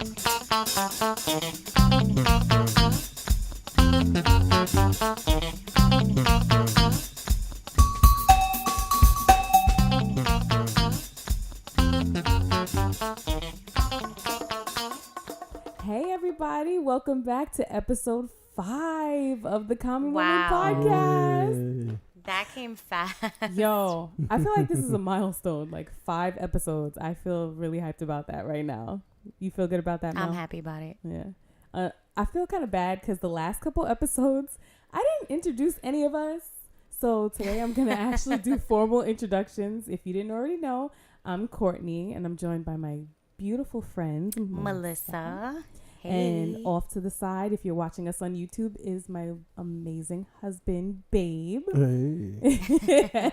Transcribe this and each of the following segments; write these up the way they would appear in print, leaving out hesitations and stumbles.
Hey everybody, welcome back to episode 5 of the Common Woman Podcast. Yay. That came fast. Yo, I feel like this is a milestone, like 5 episodes. I feel really hyped about that right now. You feel good about that, Mel? I'm happy about it. Yeah. I feel kind of bad because the last couple episodes, I didn't introduce any of us. So today I'm going to actually do formal introductions. If you didn't already know, I'm Cortnie and I'm joined by my beautiful friend, Melissa. Hey. And off to the side, if you're watching us on YouTube, is my amazing husband, Babe. Hey.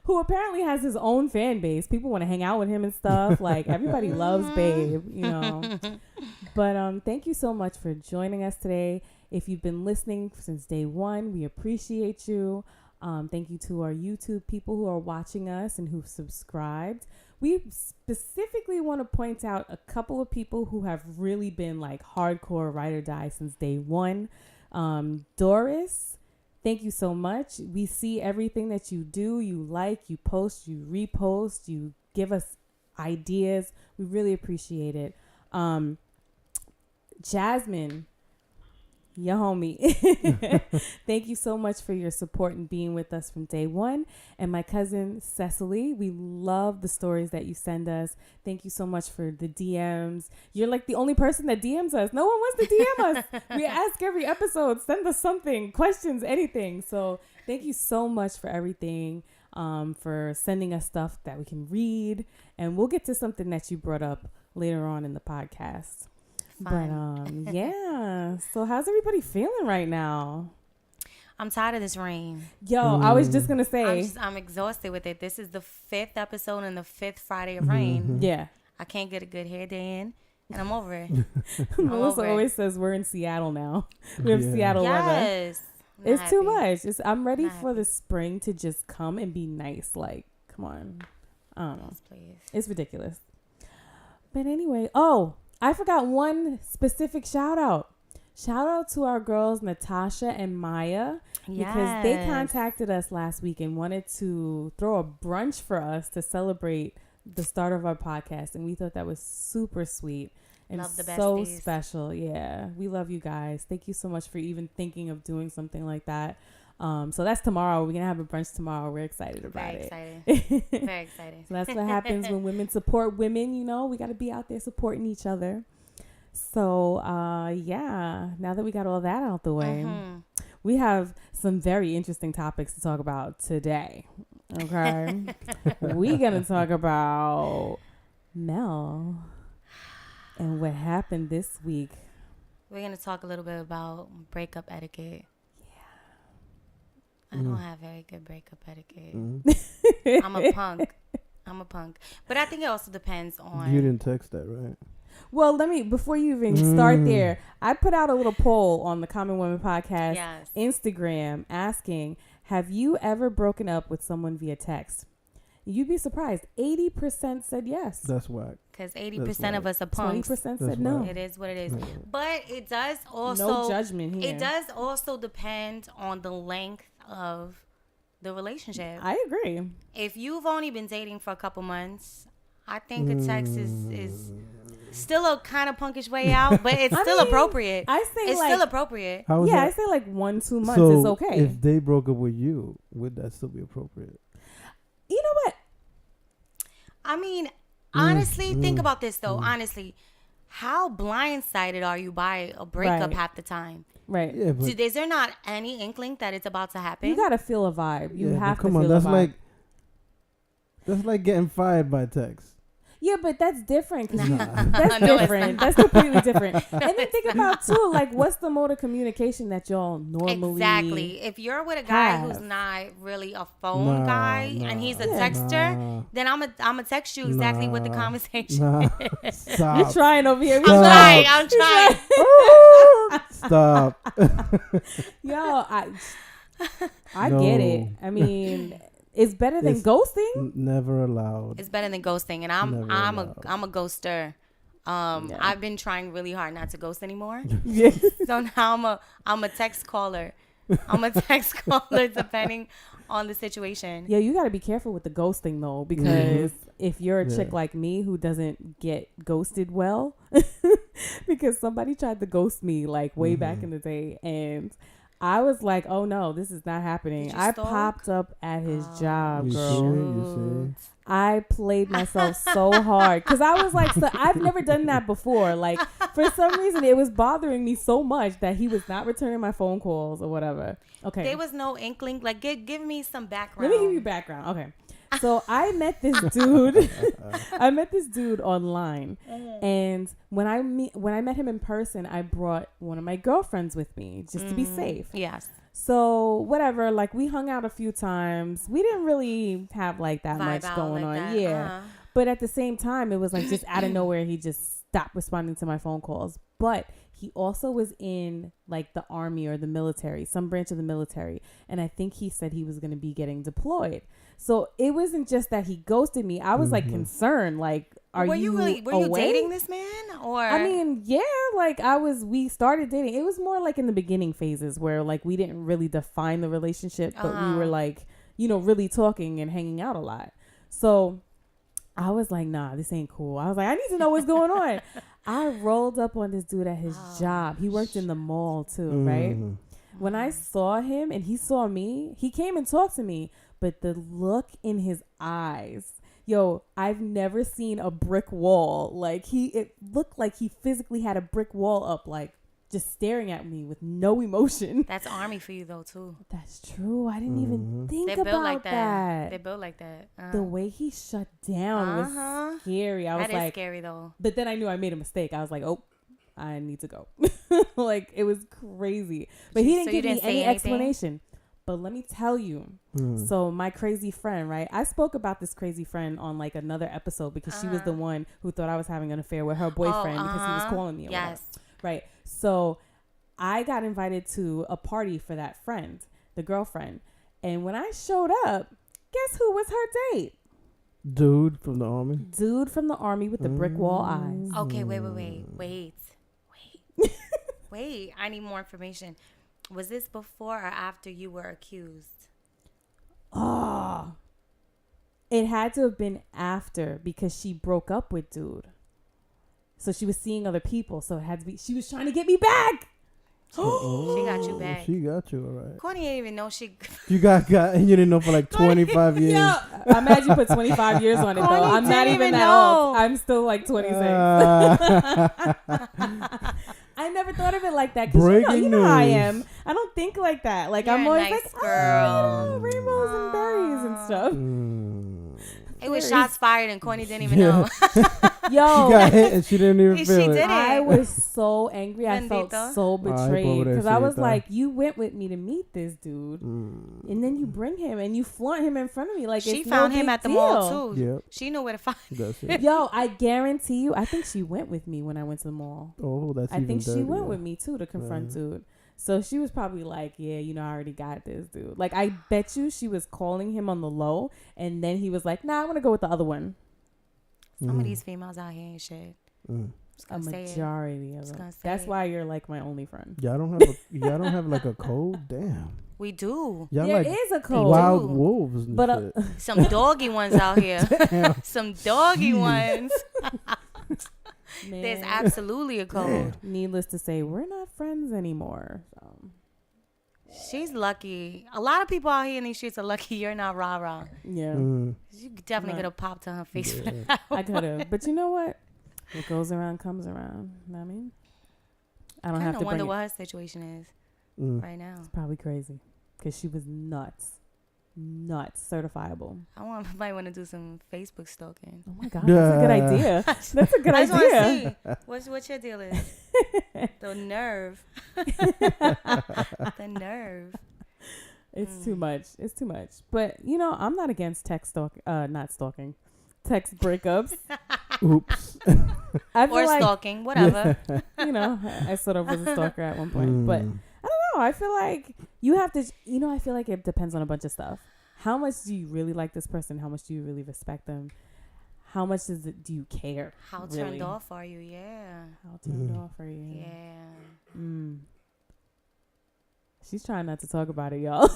Who apparently has his own fan base. People want to hang out with him and stuff. Like, everybody loves Babe, you know. But thank you so much for joining us today. If you've been listening since day one, we appreciate you. Thank you to our YouTube people who are watching us and who've subscribed. We specifically want to point out a couple of people who have really been like hardcore ride or die since day one. Doris, thank you so much. We see everything that you do. You like, you post, you repost, you give us ideas. We really appreciate it. Jasmine, your homie. Thank you so much for your support and being with us from day one. And my cousin Cecily, we love the stories that you send us. Thank you so much for the DMs. You're like the only person that DMs us. No one wants to DM us. We ask every episode, send us something, questions, anything. So thank you so much for everything, for sending us stuff that we can read. And we'll get to something that you brought up later on in the podcast. Fun. But yeah. So how's everybody feeling right now? I'm tired of this rain. Yo, I was just gonna say, I'm exhausted with it. This is the 5th episode and the 5th Friday of rain. yeah. I can't get a good hair day in, and I'm over it. Melissa always says we're in Seattle now. We have Seattle weather. Yes. It's too much. I'm ready Not for happy. the spring to just come and be nice. Like, come on. I don't know. Yes, please. It's ridiculous. But anyway, I forgot one specific shout out. Shout out to our girls, Natasha and Maya, because they contacted us last week and wanted to throw a brunch for us to celebrate the start of our podcast. And we thought that was super sweet and Love the so besties. special. Yeah, we love you guys. Thank you so much for even thinking of doing something like that. So that's tomorrow. We're going to have a brunch tomorrow. We're excited about it. Very excited. So that's what happens when women support women. You know, we got to be out there supporting each other. So, yeah, now that we got all that out the way, we have some very interesting topics to talk about today. Okay. We're going to talk about Mel and what happened this week. We're going to talk a little bit about breakup etiquette. I don't have very good breakup etiquette. I'm a punk. But I think it also depends on... You didn't text that, right? Well, before you even start there, I put out a little poll on the Common Women Podcast Instagram asking, have you ever broken up with someone via text? You'd be surprised. 80% said yes. That's whack. Because 80% of us are punks. 20% said no. It is what it is. Yeah. But it does also... No judgment here. It does also depend on the length of the relationship. I agree. If you've only been dating for a couple months, I think a text is still a kind of punkish way out, but it's still appropriate. I say it's still appropriate. I say like 1-2 months so is okay. If they broke up with you, would that still be appropriate? You know what? I mean, honestly, think about this though. Honestly, how blindsided are you by a breakup half the time? Right. Yeah, but Is there not any inkling that it's about to happen? You gotta feel a vibe. You have to come feel on, a vibe. That's like getting fired by text. Yeah, but that's different. Nah. That's No, different. That's completely different. And then think about too, like, what's the mode of communication that y'all normally Exactly. If you're with a guy who's not really a phone guy and he's a texter, then I'm a text you exactly what the conversation is. Stop. You're trying over here. I'm trying. Stop. Yo, I get it. I mean, it's better than ghosting. Never allowed. It's better than ghosting, and I'm a ghoster I've been trying really hard not to ghost anymore. Yeah. So now I'm a text caller. I'm a text caller depending on the situation. Yeah, you got to be careful with the ghosting though, because if you're a chick like me who doesn't get ghosted well, because somebody tried to ghost me like way back in the day, and I was like, oh no, this is not happening. I popped up at his job, girl. You see? I played myself so hard because I was like, so I've never done that before. Like, for some reason, it was bothering me so much that he was not returning my phone calls or whatever. Okay. There was no inkling. Like, give me some background. Let me give you background. Okay. So I met this dude. I met this dude online, and when I met him in person, I brought one of my girlfriends with me just to be safe. Yes. So whatever, like we hung out a few times. We didn't really have like that much going on. That. Yeah. But at the same time, it was like just out of nowhere, he just stopped responding to my phone calls. But he also was in like the army or the military, some branch of the military. And I think he said he was going to be getting deployed. So it wasn't just that he ghosted me. I was like concerned, like, were you dating this man? Or I mean, yeah, like we started dating. It was more like in the beginning phases where like we didn't really define the relationship, but we were like, really talking and hanging out a lot. So I was like, nah, this ain't cool. I was like, I need to know what's going on. I rolled up on this dude at his job. He worked in the mall too, right? When I saw him and he saw me, he came and talked to me, but the look in his eyes, I've never seen a brick wall. Like it looked like he physically had a brick wall up, like just staring at me with no emotion. That's army for you though too. That's true. I didn't even think about that. They're built like that. The way he shut down was scary. I was that like, is scary though. But then I knew I made a mistake. I was like, oh, I need to go. Like it was crazy. But he didn't give me any explanation. But let me tell you, so my crazy friend, right? I spoke about this crazy friend on like another episode because she was the one who thought I was having an affair with her boyfriend because he was calling me. Yes. Right. So I got invited to a party for that friend, the girlfriend. And when I showed up, guess who was her date? Dude from the army. Dude from the army with the brick wall eyes. Okay, wait. Wait, I need more information. Was this before or after you were accused? It had to have been after because she broke up with dude. So she was seeing other people. So it had to be, she was trying to get me back. She got you back. She got you, all right. Cortnie didn't even know she... You got, and you didn't know for like 25 years. Yeah. I'm mad you put 25 years on it, though. I'm not even that old. I'm still like 26. I never thought of it like that. Because you know how I am. I don't think like that. Like, You're I'm always nice like, girl. Rainbows and berries and stuff. It was shots fired and Cortnie didn't even know. Yo. She got hit and she didn't even feel it. I was so angry. I felt so betrayed. Because I was like, you went with me to meet this dude. And then you bring him and you flaunt him in front of me. Like, she found him at the mall, too. Yep. She knew where to find him. Yo, I guarantee you, I think she went with me when I went to the mall. Oh, that's I even think she dirtier. went with me, too, to confront dude. So she was probably like, yeah, I already got this dude. Like, I bet you she was calling him on the low. And then he was like, nah, I want to go with the other one. Some of these females out here ain't shit. A majority of them. That's why you're like my only friend. Y'all don't have like a code? Damn. We do. Y'all there like is a code. Wild wolves and but shit. Some doggy ones out here. Some doggy ones. Man. There's absolutely a code. Needless to say, we're not friends anymore. So. She's lucky. A lot of people out here in these streets are lucky you're not rah-rah. Yeah. You definitely could have popped to her face for that. I could have. But you know what? What goes around comes around. You know what I mean? I don't have to wonder what her situation is right now. It's probably crazy. Because she was nuts. Certifiable. Might want to do some Facebook stalking. Oh my God, that's a good idea. That's a good idea. I just want to see what's your deal is. The nerve. The nerve. It's too much. It's too much. But I'm not against text breakups. Oops. Or stalking, whatever. I sort of was a stalker at one point, but. I don't know. I feel like you have to, I feel like it depends on a bunch of stuff. How much do you really like this person? How much do you really respect them? how much do you care? How really? turned off are you? Yeah. How turned off are you? Yeah. She's trying not to talk about it, y'all.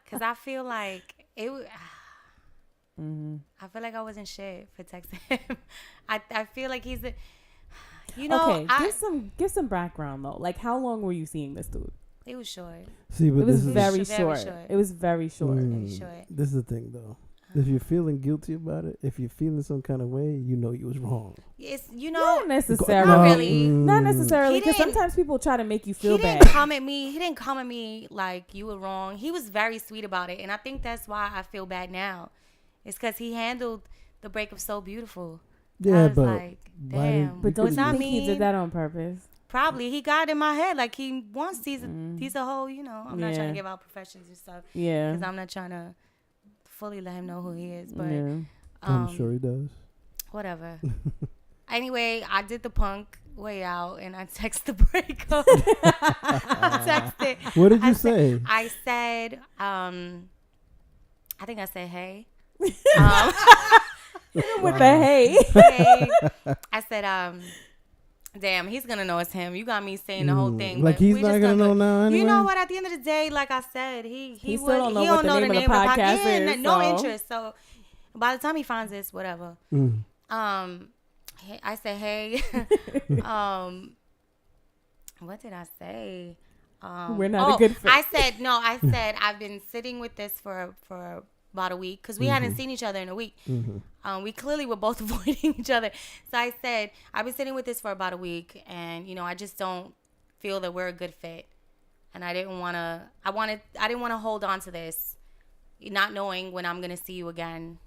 Because I feel like it. I feel like I wasn't shit for texting him. I feel like he's a. You know, okay. Give some background though. Like, how long were you seeing this dude? It was short. See, but it was very short. short. It was very short. Very short. This is the thing, though. If you're feeling guilty about it, if you're feeling some kind of way, you know you was wrong. It's not necessarily. Not really. Not necessarily, because sometimes people try to make you feel bad. He didn't come at me like you were wrong. He was very sweet about it, and I think that's why I feel bad now. It's because he handled the breakup so beautiful. Yeah, I was but like, damn. But don't you not think me. he did that on purpose? Probably. He got in my head like he wants. He's a whole. You know, I'm not trying to give out professions and stuff. Yeah. Because I'm not trying to fully let him know who he is, but I'm sure he does. Whatever. Anyway, I did the punk way out and I texted the breakup. I texted. What did you say? I said, I think I said, hey. With the hey. Hey. I said, damn, he's gonna know it's him. You got me saying the whole thing. Like, he's not gonna know now anyway? You know what? At the end of the day, like I said, he still don't know what the name of the podcast is. No interest. So by the time he finds this, whatever. I said, hey. What did I say? We're not a good fit. I said I've been sitting with this for about a week because we hadn't seen each other in a week. We clearly were both avoiding each other. So I said, I've been sitting with this for about a week and, you know, I just don't feel that we're a good fit. And I didn't want to hold on to this, not knowing when I'm going to see you again.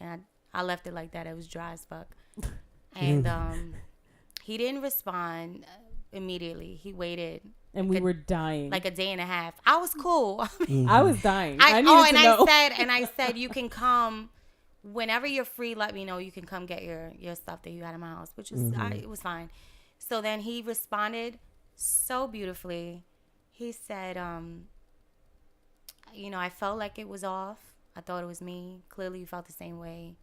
And I left it like that. It was dry as fuck. And he didn't respond immediately. He waited. And we were dying. Like a day and a half. I was cool. I was dying. I said, you can come whenever you're free. Let me know. You can come get your stuff that you had in my house, which was it was fine. So then he responded so beautifully. He said, you know, I felt like it was off. I thought it was me. Clearly, you felt the same way.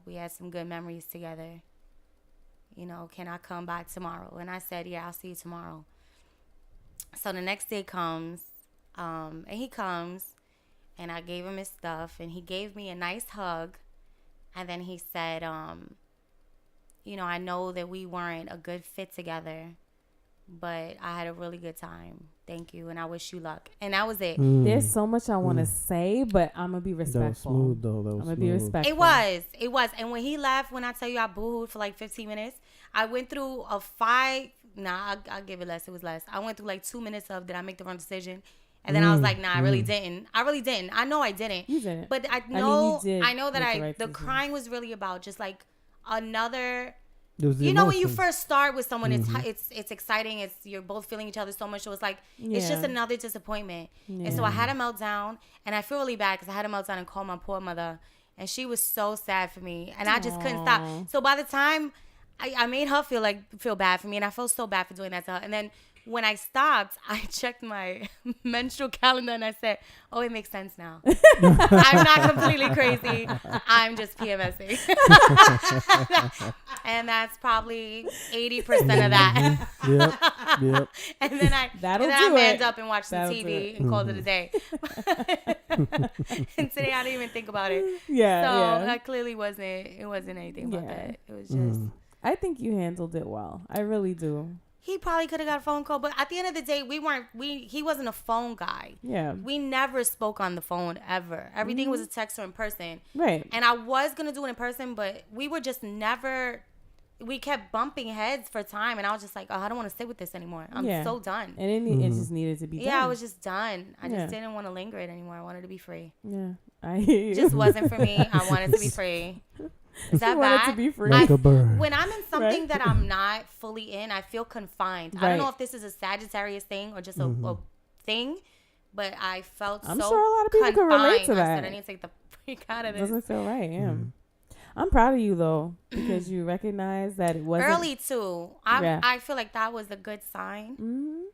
We had some good memories together. You know, can I come by tomorrow? And I said, yeah, I'll see you tomorrow. So the next day comes, and he comes, and I gave him his stuff, and he gave me a nice hug, and then he said, you know, I know that we weren't a good fit together, but I had a really good time. Thank you, and I wish you luck. And that was it. There's so much I want to say, but I'm going to be respectful. That was smooth, though. I'm going to be respectful. It was. And when he left, when I tell you I boohooed for like 15 minutes, I went through I'll give it less. It was less. I went through like 2 minutes of, did I make the wrong decision? And then I was like, nah, I really didn't. I know I didn't. You didn't. But I know that the crying was really about just like another, you know, when you first start with someone, it's exciting. You're both feeling each other so much. So it's like, it's just another disappointment. Yeah. And so I had a meltdown, and I feel really bad because I had a meltdown and called my poor mother, and she was so sad for me, and I just couldn't stop. So by the time I made her feel bad for me, and I felt so bad for doing that to her. And then when I stopped, I checked my menstrual calendar and I said, oh, it makes sense now. I'm not completely crazy. I'm just PMSing. And that's probably 80% of that. Yep. And then I manned up and watched some TV and called it a day. And today I didn't even think about it. So I clearly wasn't anything about that. It was just... I think you handled it well. I really do. He probably could have got a phone call, but at the end of the day, he wasn't a phone guy. Yeah. We never spoke on the phone ever. Everything was a text or in person. Right. And I was going to do it in person, but we were just never, we kept bumping heads for time. And I was just like, oh, I don't want to sit with this anymore. I'm so done. And it just needed to be done. Yeah, I was just done. I just didn't want to linger it anymore. I wanted to be free. Yeah. I hear you. It just wasn't for me. I wanted to be free. Is that bad? To be free. Like a bird. When I'm in something that I'm not fully in, I feel confined. I don't know if this is a Sagittarius thing or just a thing, but I felt I'm sure a lot of people can relate to that. I need to take the freak out of this. Doesn't feel right, yeah. I'm proud of you, though, because you recognize that it wasn't... Early, too. I feel like that was a good sign. Mm-hmm.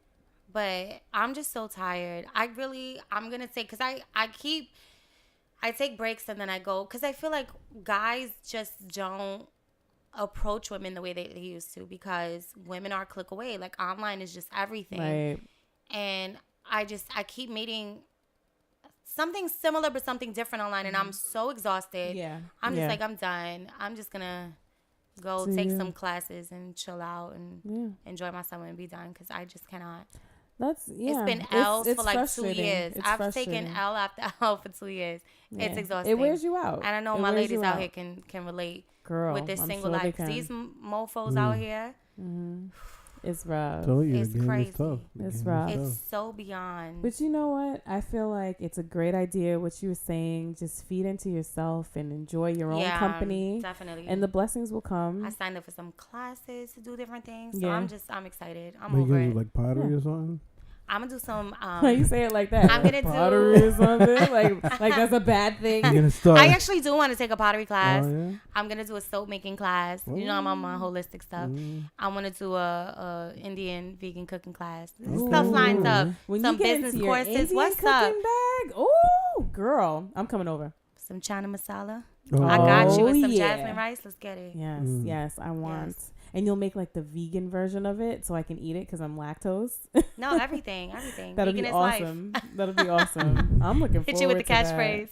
But I'm just so tired. I'm going to say, because I keep... I take breaks and then I go, because I feel like guys just don't approach women the way they used to, because women are a click away. Like, online is just everything. Right. And I keep meeting something similar but something different online, and I'm so exhausted. Yeah. I'm just like, I'm done. I'm just going to go take some classes and chill out and enjoy myself and be done, because I just cannot. It's been L's for like 2 years. I've taken L after L for 2 years. Yeah. It's exhausting. It wears you out. And I know my ladies out here can relate. Girl, with this single life. These mofos out here. Mm-hmm. It's rough. It's crazy. It's rough. It's so beyond. But you know what? I feel like it's a great idea what you were saying. Just feed into yourself and enjoy your own company. Definitely. And the blessings will come. I signed up for some classes to do different things. So I'm excited. I'm over it. Are you going to do like pottery or something? I'm gonna do some. Why you say it like that? I'm gonna pottery or something. like that's a bad thing. I actually do want to take a pottery class. Oh, yeah? I'm gonna do a soap making class. Ooh. You know, I'm on my holistic stuff. I want to do a Indian vegan cooking class. Stuff lines up. When some you get business into courses. Indian What's up? Bag? Oh, girl, I'm coming over. Some chana masala. Oh. I got you with some jasmine rice. Let's get it. Yes, I want. Yes. And you'll make like the vegan version of it so I can eat it because I'm lactose. No, everything. That'll vegan be is awesome. life. That'll be awesome. I'm looking forward to Hit you with the catchphrase.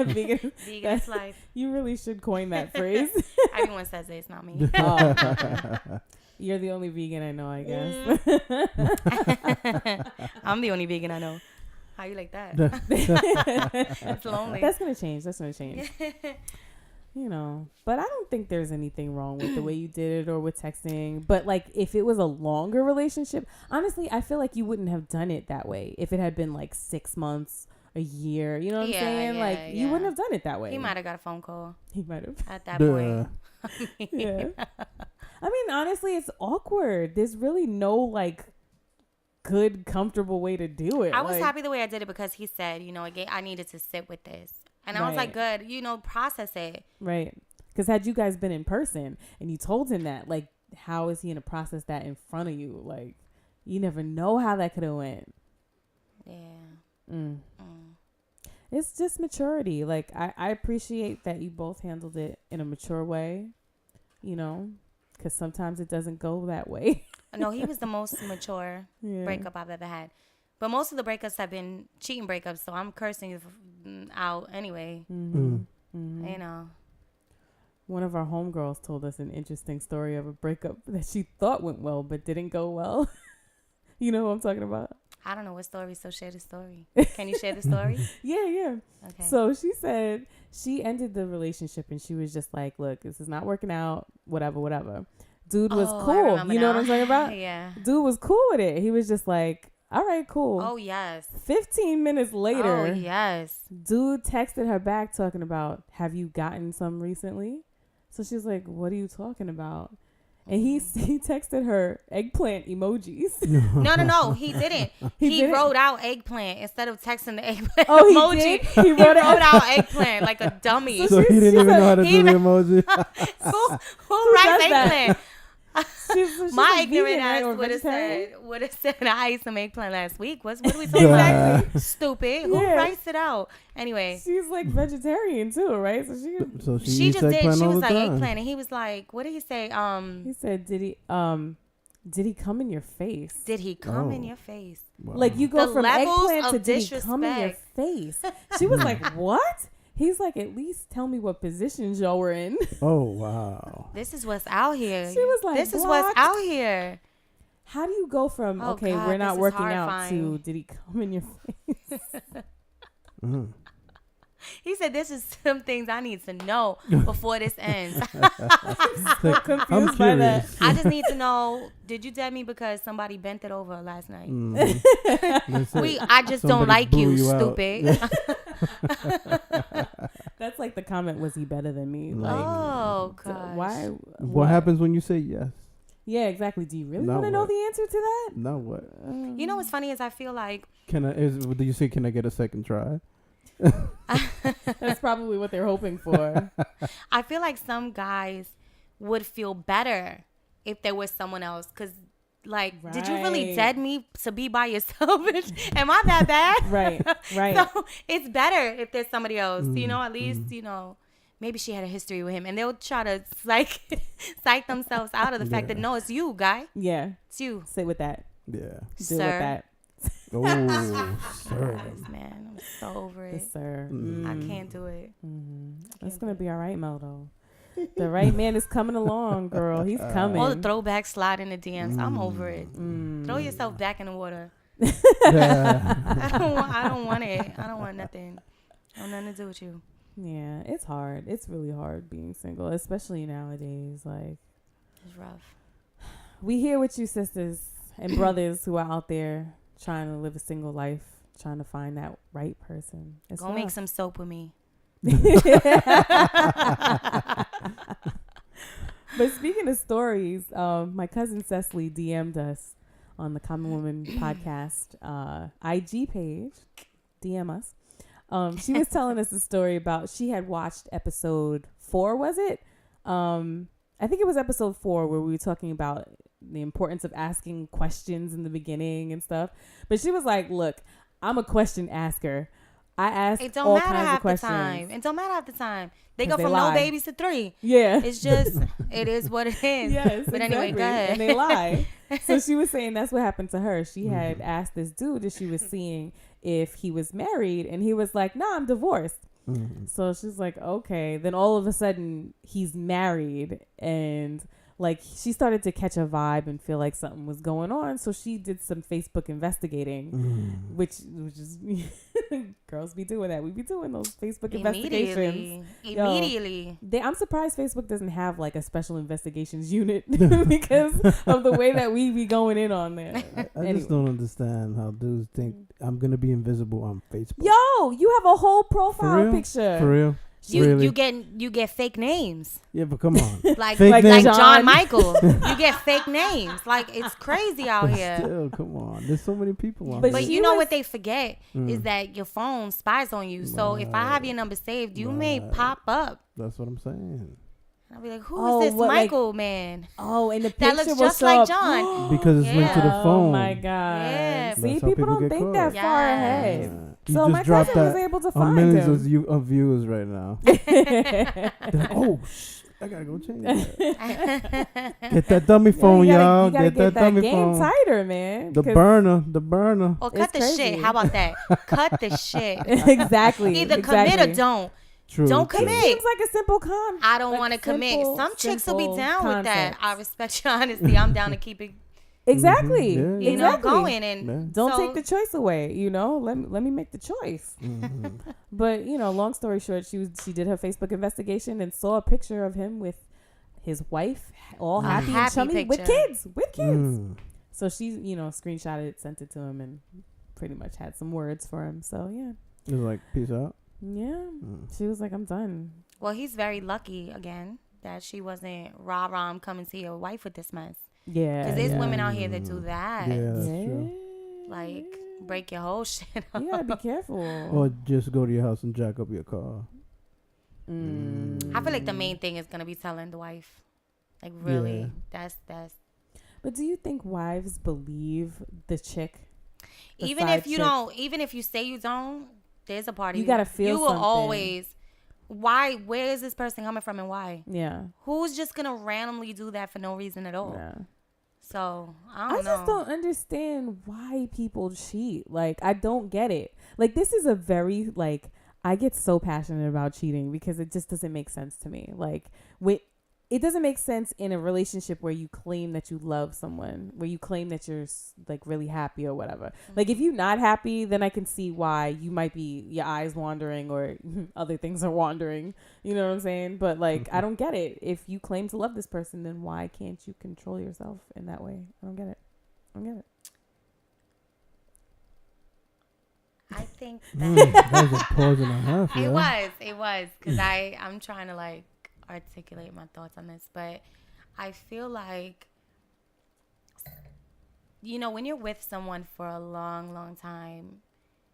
Vegan is life. You really should coin that phrase. Everyone says it. It's not me. You're the only vegan I know, I guess. I'm the only vegan I know. How you like that? It's lonely. That's going to change. You know, but I don't think there's anything wrong with the way you did it or with texting. But like, if it was a longer relationship, honestly, I feel like you wouldn't have done it that way if it had been like 6 months, a year. You know what I'm saying? Like, you wouldn't have done it that way. He might have got a phone call. He might have at that point. Yeah. I mean, honestly, it's awkward. There's really no like good, comfortable way to do it. I was happy the way I did it because he said, you know, again, I needed to sit with this. And I was like, good, you know, process it. Right. Because had you guys been in person and you told him that, like, how is he going to process that in front of you? Like, you never know how that could have went. Yeah. It's just maturity. Like, I appreciate that you both handled it in a mature way, you know, because sometimes it doesn't go that way. No, he was the most mature breakup I've ever had. But most of the breakups have been cheating breakups, so I'm cursing out anyway. You know. One of our homegirls told us an interesting story of a breakup that she thought went well, but didn't go well. You know what I'm talking about? I don't know what story, so share the story. Can you share the story? Yeah. Okay. So she said she ended the relationship and she was just like, look, this is not working out, whatever. Dude was cool. You know what I'm talking about? Yeah. Dude was cool with it. He was just like, all right, cool. Oh, yes. 15 minutes later. Oh, yes. Dude texted her back talking about, have you gotten some recently? So she's like, what are you talking about? And he texted her eggplant emojis. No, he didn't. He wrote out eggplant instead of texting the eggplant emoji. He did? He wrote out eggplant like a dummy. So he didn't even know how to do the emoji. Who writes eggplant? My like ignorant ass would have said I ate some eggplant last week. What are we talking about? Stupid. Who writes it out? Anyway, she's like vegetarian too, right? So she just did. She was like eggplant, and he was like, "What did he say?" He said, "Did he come in your face? Did he come in your face? Wow. Like you go from eggplant to did he come in your face?" She was like, "What?" He's like, at least tell me what positions y'all were in. Oh, wow. This is what's out here. She was like, this is what's out here. How do you go from, we're not working out to, did he come in your face? He said, this is some things I need to know before this ends. I'm so confused by that. I just need to know, did you dead me because somebody bent it over last night? I just don't like you, stupid. That's like the comment, was he better than me? Like, oh, God. Why? What happens when you say yes? Yeah, exactly. Do you really want to know the answer to that? Now what? You know what's funny is I feel like... Do you say, can I get a second try? That's probably what they're hoping for. I feel like some guys would feel better if there was someone else, because Like, did you really dead me to be by yourself? Am I that bad? Right. So it's better if there's somebody else, at least, maybe she had a history with him, and they'll try to psych themselves out of the fact that, no, it's you, guy. Yeah. It's you. Sit with that. Yeah. Deal with that. Oh, sir. Man, I'm so over it. Yes, sir. I can't do it. It's going to be all right, Mel, though. The right man is coming along, girl. He's coming. All the throwbacks slide in the DMs. I'm over it. Throw yourself back in the water. I don't want it. I don't want nothing. I want nothing to do with you. Yeah, it's hard. It's really hard being single, especially nowadays. Like, it's rough. We hear with you sisters and brothers who are out there trying to live a single life, trying to find that right person. Go make some soap with me. But speaking of stories, my cousin Cecily DM'd us on the Common Woman podcast IG page. DM us. She was telling us a story about she had watched episode 4, was it? I think it was episode 4 where we were talking about the importance of asking questions in the beginning and stuff. But she was like, look, I'm a question asker. I ask all kinds of questions. It don't matter half the time. They go from no babies to 3. Yeah. It's just, it is what it is. Yes, but exactly. Anyway, go ahead. And they lie. So she was saying that's what happened to her. She had asked this dude that she was seeing if he was married, and he was like, nah, I'm divorced. So she's like, okay. Then all of a sudden he's married, and like she started to catch a vibe and feel like something was going on. So she did some Facebook investigating, which is girls be doing that. We be doing those Facebook investigations. Immediately. I'm surprised Facebook doesn't have like a special investigations unit because of the way that we be going in on there. I just don't understand how dudes think I'm going to be invisible on Facebook. Yo, you have a whole profile picture. For real? You get fake names. Yeah, but come on. like names. John Michael. You get fake names. Like, it's crazy out here. Still, come on. There's so many people on But you know what they forget is that your phone spies on you. So if I have your number saved, you may pop up. That's what I'm saying. I'll be like, who is this Michael man? Oh, and the picture that looks just like John. Because it's linked to the phone. Oh my God. Yeah. See, people don't think that far ahead. So my cousin was able to find millions him. of viewers right now. I gotta go change that. Get that dummy phone, y'all. Get that dummy phone. Game tighter, man. The burner. Oh, cut the shit. How about that? Cut the shit. Exactly. Either commit or don't. True, don't commit. It seems like a simple con. I don't want to commit. Some chicks will be down with that. I respect your honesty. I'm down to keep it. Exactly. You know, going and don't take the choice away. You know, let me make the choice. But you know, long story short, she did her Facebook investigation and saw a picture of him with his wife, all happy and chummy with kids. So she, screenshotted it, sent it to him, and pretty much had some words for him. So yeah, it was like, peace out. Yeah, she was like, I'm done. Well, he's very lucky again that she wasn't rah-rah coming to your wife with this mess. Yeah, because there's women out here that do that. Yeah, that's true. Like, break your whole shit up. You gotta be careful. Or just go to your house and jack up your car. I feel like the main thing is gonna be telling the wife. Like, really, that's. But do you think wives believe the chick? Even if you don't, even if you say you don't, there's a part of you. You gotta feel you will something. Always. Why? Where is this person coming from, and why? Yeah. Who's just gonna randomly do that for no reason at all? Yeah. So I don't know. I just don't understand why people cheat. Like, I don't get it. Like, this is a very I get so passionate about cheating because it just doesn't make sense to me. Like, it doesn't make sense in a relationship where you claim that you love someone, where you claim that you're like really happy or whatever. Like, if you're not happy, then I can see why you might be your eyes wandering or other things are wandering. You know what I'm saying? But like, I don't get it. If you claim to love this person, then why can't you control yourself in that way? I don't get it. I think that was a pause and a half. Yeah? It was because I'm trying to articulate my thoughts on this, but I feel like, when you're with someone for a long time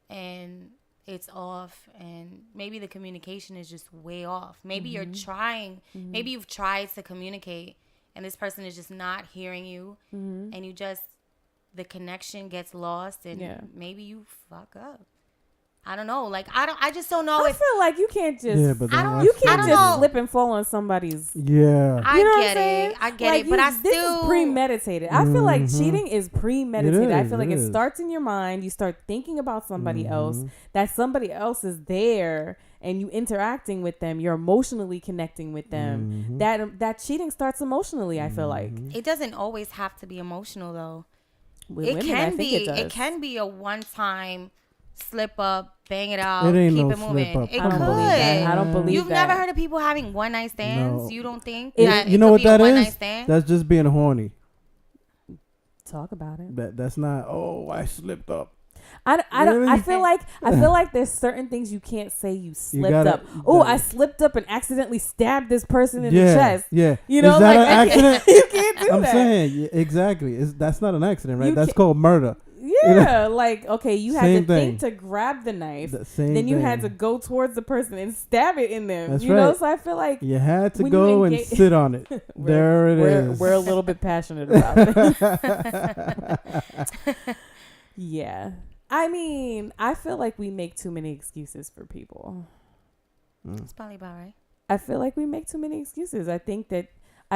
and it's off and maybe the communication is just way off, maybe you're trying, maybe you've tried to communicate and this person is just not hearing you, and you just, the connection gets lost, and maybe you fuck up. I don't know. Like, I just don't know. I feel like you can't just. Yeah, but you can't just slip and fall on somebody's. Yeah. I get it. But this is premeditated. I feel like cheating is premeditated. I feel like it starts in your mind. You start thinking about somebody else. That somebody else is there, and you interacting with them. You're emotionally connecting with them. That cheating starts emotionally. I feel like it doesn't always have to be emotional though. With women, can be. It can be a one-time slip up, bang it out, keep it moving. It could. I don't believe You've that. never heard of people having one night stands? No. You don't think? You know what that is? That's just being horny. Talk about it. That's not. Oh, I slipped up. I feel like there's certain things you can't say you slipped up. Oh, I slipped up and accidentally stabbed this person in the chest. Yeah. You know, is that an accident? You can't do that. I'm saying exactly. That's not an accident, right? That's called murder. Yeah, like, okay, you had to think to grab the knife. Then you had to go towards the person and stab it in them. That's you know, so I feel like you had to go and sit on it. There it is. We're a little bit passionate about it. Yeah. I mean, I feel like we make too many excuses for people. That's probably about right. I feel like we make too many excuses. I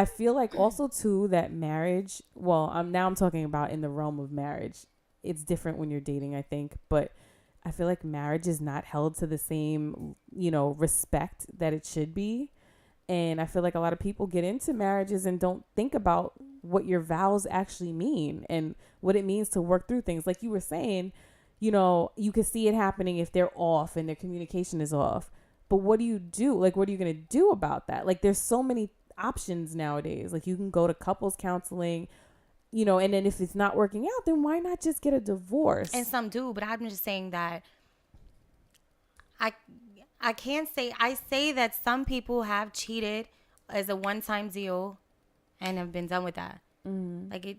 feel like also too that marriage, well, I'm talking about in the realm of marriage. It's different when you're dating, I think, but I feel like marriage is not held to the same, respect that it should be. And I feel like a lot of people get into marriages and don't think about what your vows actually mean and what it means to work through things. Like you were saying, you can see it happening if they're off and their communication is off. But what do you do? Like, what are you going to do about that? Like, there's so many options nowadays. Like, you can go to couples counseling, and then if it's not working out, then why not just get a divorce? And some do, but I'm just saying that I can't say, I say that some people have cheated as a one-time deal and have been done with that. Like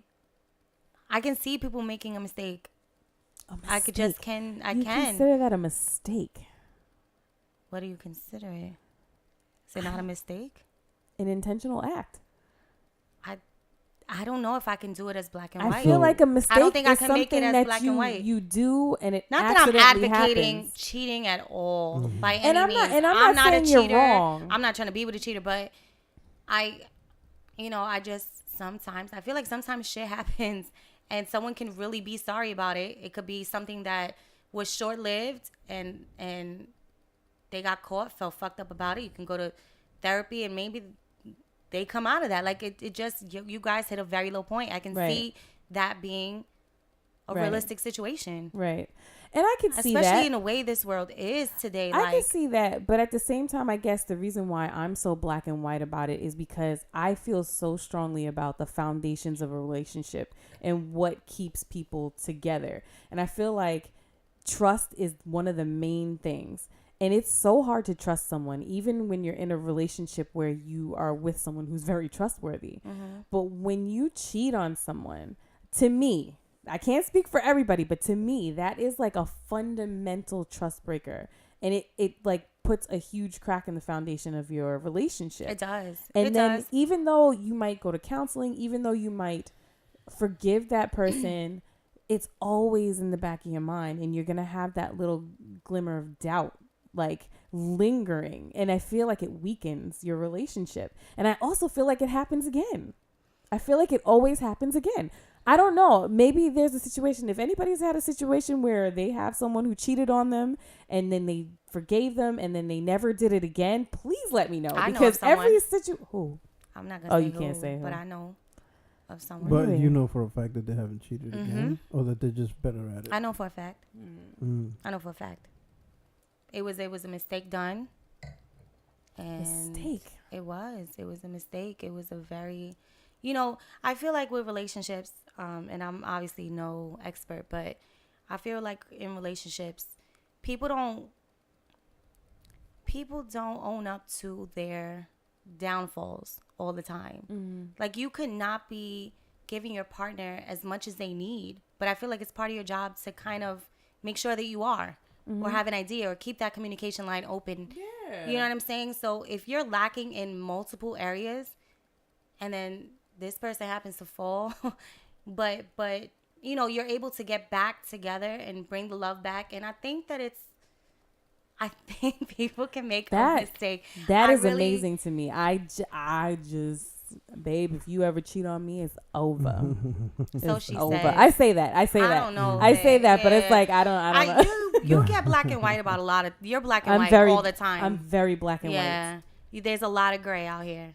I can see people making a mistake. I can consider that a mistake. What do you consider it? Is it not a mistake? An intentional act. I don't know if I can do it as black and white. I feel like a mistake. I don't think I can make it as black and white. You do, and it not that I'm advocating cheating at all by any means. And I'm not saying a cheater. You're wrong. I'm not trying to be with a cheater, but I just sometimes I feel like sometimes shit happens, and someone can really be sorry about it. It could be something that was short lived, and they got caught, felt fucked up about it. You can go to therapy, and maybe they come out of that. Like it just, you guys hit a very low point. I can see that being a realistic situation. Right. And I can see that. Especially in the way this world is today. I can see that. But at the same time, I guess the reason why I'm so black and white about it is because I feel so strongly about the foundations of a relationship and what keeps people together. And I feel like trust is one of the main things. And it's so hard to trust someone, even when you're in a relationship where you are with someone who's very trustworthy. But when you cheat on someone, to me, I can't speak for everybody, but to me, that is like a fundamental trust breaker. And it like puts a huge crack in the foundation of your relationship. It does. And then even though you might go to counseling, even though you might forgive that person, it's always in the back of your mind. And you're going to have that little glimmer of doubt like lingering, and I feel like it weakens your relationship. And I also feel like it happens again. I feel like it always happens again. I don't know, maybe there's a situation, if anybody's had a situation where they have someone who cheated on them and then they forgave them and then they never did it again, please let me know. Because every situation, who? I'm not gonna say you can't say who. But I know of someone. But you know for a fact that they haven't cheated again, or that they're just better at it. I know for a fact. I know for a fact. It was a mistake done. And mistake. It was a mistake. It was a very, I feel like with relationships, and I'm obviously no expert, but I feel like in relationships, people don't own up to their downfalls all the time. Like you could not be giving your partner as much as they need, but I feel like it's part of your job to kind of make sure that you are. Or have an idea or keep that communication line open. Yeah. You know what I'm saying? So if you're lacking in multiple areas and then this person happens to fall, but you're able to get back together and bring the love back. And I think people can make a mistake. That is amazing to me. I just, babe, if you ever cheat on me, it's over. So she over. says. I say that. I don't know. I say that, but it's like I don't know. You get black and white about a lot of. You're black and white all the time. I'm very black and white. Yeah, there's a lot of gray out here.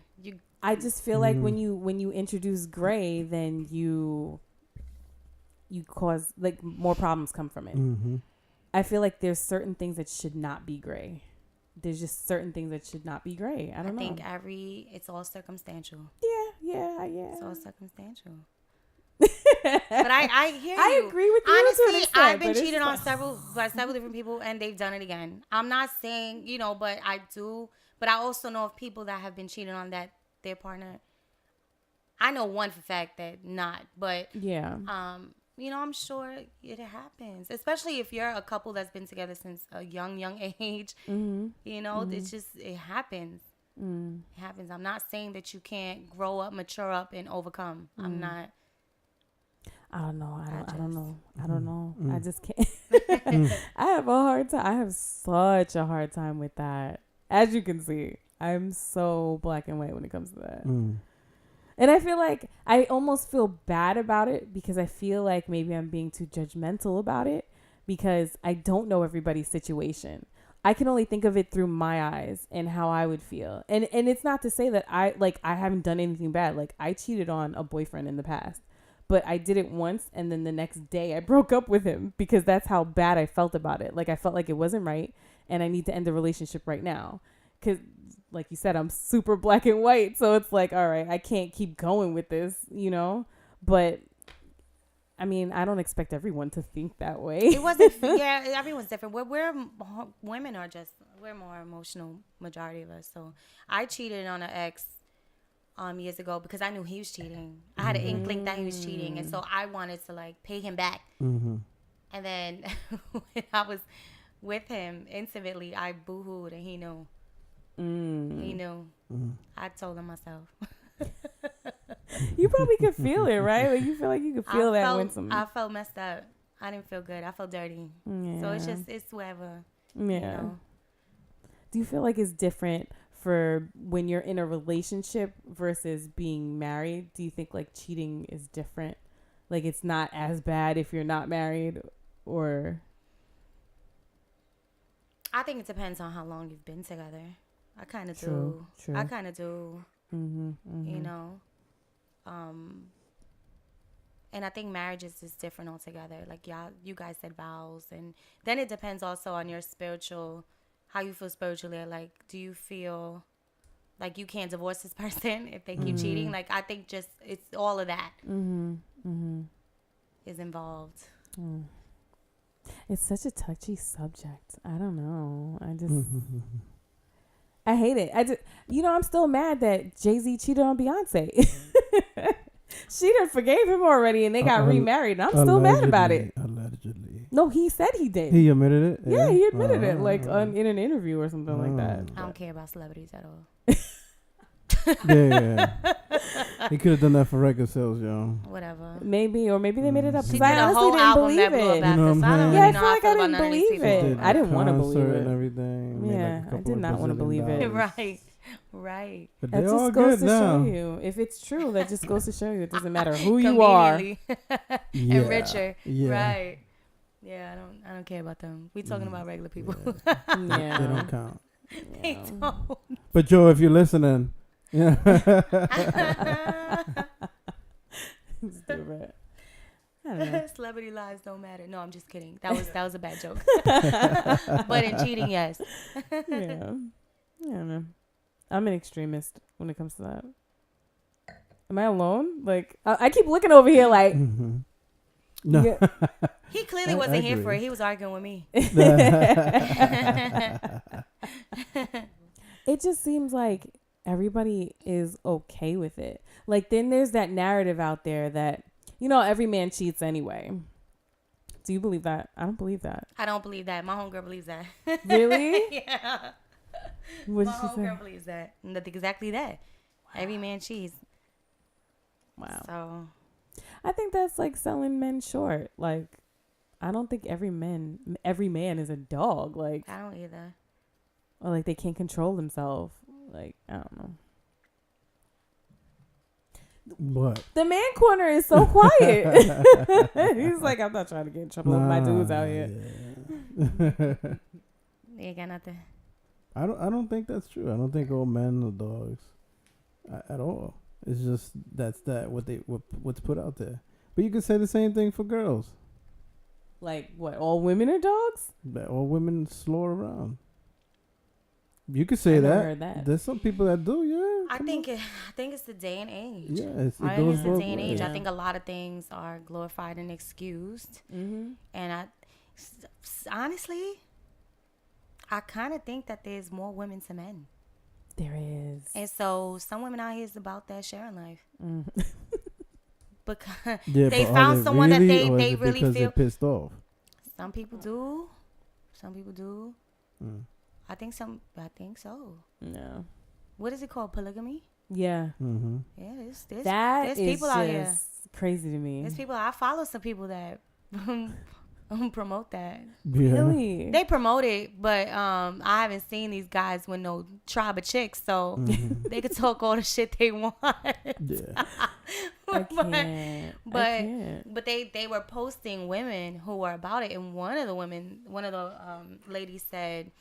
I just feel like when you introduce gray, then you cause like more problems come from it. Mm-hmm. I feel like there's certain things that should not be gray. There's just certain things that should not be gray. I think it's all circumstantial. Yeah. It's all circumstantial. But I hear you. I agree with you. Honestly, I've been cheated on by several different people, and they've done it again. I'm not saying, but I do. But I also know of people that have been cheated on that their partner. I know one for fact that not, but yeah. I'm sure it happens, especially if you're a couple that's been together since a young age. Mm-hmm. It's just, it happens. Mm. It happens. I'm not saying that you can't grow up, mature up, and overcome. I'm not. I don't know. I don't know. I just can't. I have a hard time. I have such a hard time with that. As you can see, I'm so black and white when it comes to that. Mm. And I feel like I almost feel bad about it because I feel like maybe I'm being too judgmental about it because I don't know everybody's situation. I can only think of it through my eyes and how I would feel. And it's not to say that I haven't done anything bad. Like, I cheated on a boyfriend in the past, but I did it once. And then the next day I broke up with him because that's how bad I felt about it. Like, I felt like it wasn't right and I need to end the relationship right now. Because, like you said, I'm super black and white. So it's like, all right, I can't keep going with this, But, I mean, I don't expect everyone to think that way. It wasn't, everyone's different. Women we're more emotional, majority of us. So I cheated on an ex years ago because I knew he was cheating. I had an inkling that he was cheating. And so I wanted to, pay him back. Mm-hmm. And then when I was with him intimately, I boo-hooed and he knew. He knew. I told him myself. You probably could feel it, right? Like, you feel like you could feel I felt messed up. I didn't feel good. I felt dirty. Yeah. So it's whatever. Yeah. Do you feel like it's different for when you're in a relationship versus being married? Do you think cheating is different? Like, it's not as bad if you're not married, or? I think it depends on how long you've been together. I kind of do. True. I kind of do. Mm-hmm, mm-hmm. And I think marriage is just different altogether. Like, you guys said vows, and then it depends also on your how you feel spiritually. Like, do you feel like you can't divorce this person if they keep cheating? Like, I think just it's all of that is involved. Mm. It's such a touchy subject. I don't know. I just, I hate it. I'm still mad that Jay-Z cheated on Beyonce. She done forgave him already and they got remarried. And I'm still mad about it. Allegedly. No, he said he did. He admitted it? Yeah, he admitted it. In an interview or something like that. I don't care about celebrities at all. Yeah. He could have done that for record sales, yo. Whatever. Maybe they made it up. She did a whole album that blew up after. So I feel like I didn't believe it. I didn't want to believe it. And everything. Yeah, I did not want to believe it. Right. But that just goes to now. show you. If it's true, that just goes to show you it doesn't matter who you are. And richer. Yeah. Right. Yeah, I don't care about them. We talking about regular people. Yeah. They don't count. They don't. But Joe, if you're listening, yeah. Stupid. I don't know. Celebrity lives don't matter. No, I'm just kidding. That was a bad joke. But in cheating, yes. Yeah. I don't know. I'm an extremist when it comes to that. Am I alone? Like, I keep looking over here like. Mm-hmm. No. Yeah. He clearly wasn't here for it. He was arguing with me. It just seems like everybody is okay with it. Like, then there's that narrative out there that, every man cheats anyway. Do you believe that? I don't believe that. I don't believe that. My homegirl believes that. Really? Yeah. What My did she say? homegirl believes that. Exactly that. Wow. Every man cheats. Wow. So, I think that's like selling men short. Like, I don't think every man is a dog. Like, I don't either. Or like they can't control themselves. Like, I don't know. What? The man corner is so quiet. He's like, I'm not trying to get in trouble with my dudes out here. Yeah. You ain't got nothing. I don't think that's true. I don't think all men are dogs at all. It's just what's put out there. But you can say the same thing for girls. Like what? All women are dogs? That all women slur around. You could say never heard that. There's some people that do. Yeah. I think it's the day and age. Yeah, it I think goes it's the both day and ways. age. Yeah. I think a lot of things are glorified and excused. Mm-hmm. And honestly, I kind of think that there's more women to men. There is. And so some women out here is about that sharing life. Mm-hmm. Because Yeah, they but found someone that they really because feel. they're pissed off. Some people do. Some people do. Mm. I think so. No. What is it called? Polygamy? Yeah. Mm-hmm. Yeah, there's That is people out here. just crazy to me. There's people. I follow some people that promote that. Yeah. Really? They promote it, but I haven't seen these guys with no tribe of chicks, so they could talk all the shit they want. Yeah. I can't. But they were posting women who were about it, and one of the ladies said,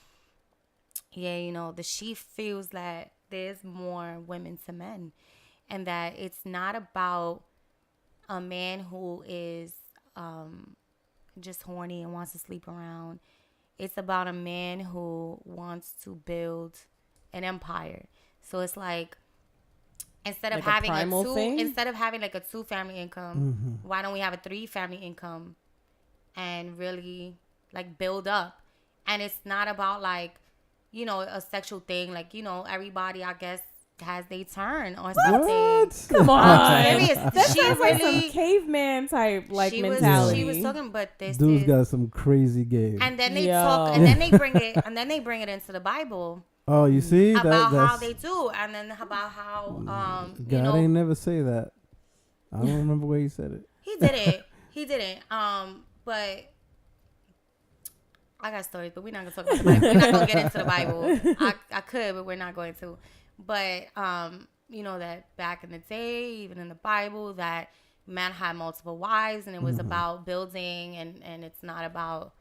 yeah, you know, she feels that there's more women to men, and that it's not about a man who is just horny and wants to sleep around. It's about a man who wants to build an empire. So it's like, instead of having like a 2 family income, why don't we have a 3 family income and really like build up? And it's not about like, you know, a sexual thing. Like, you know, everybody, I guess, has their turn or something. What? Come on. That sounds like some caveman type like mentality. She was talking, but this dude's got some crazy game. And then they talk, and then they bring it into the Bible. Oh, you see about how they do, and then about how God you know, ain't never say that. I don't remember where he said it. He didn't. But I got stories, but we're not gonna talk about the Bible. We're not gonna get into the Bible. I could, but we're not going to. But you know that back in the day, even in the Bible, that man had multiple wives, and it was about building, and it's not about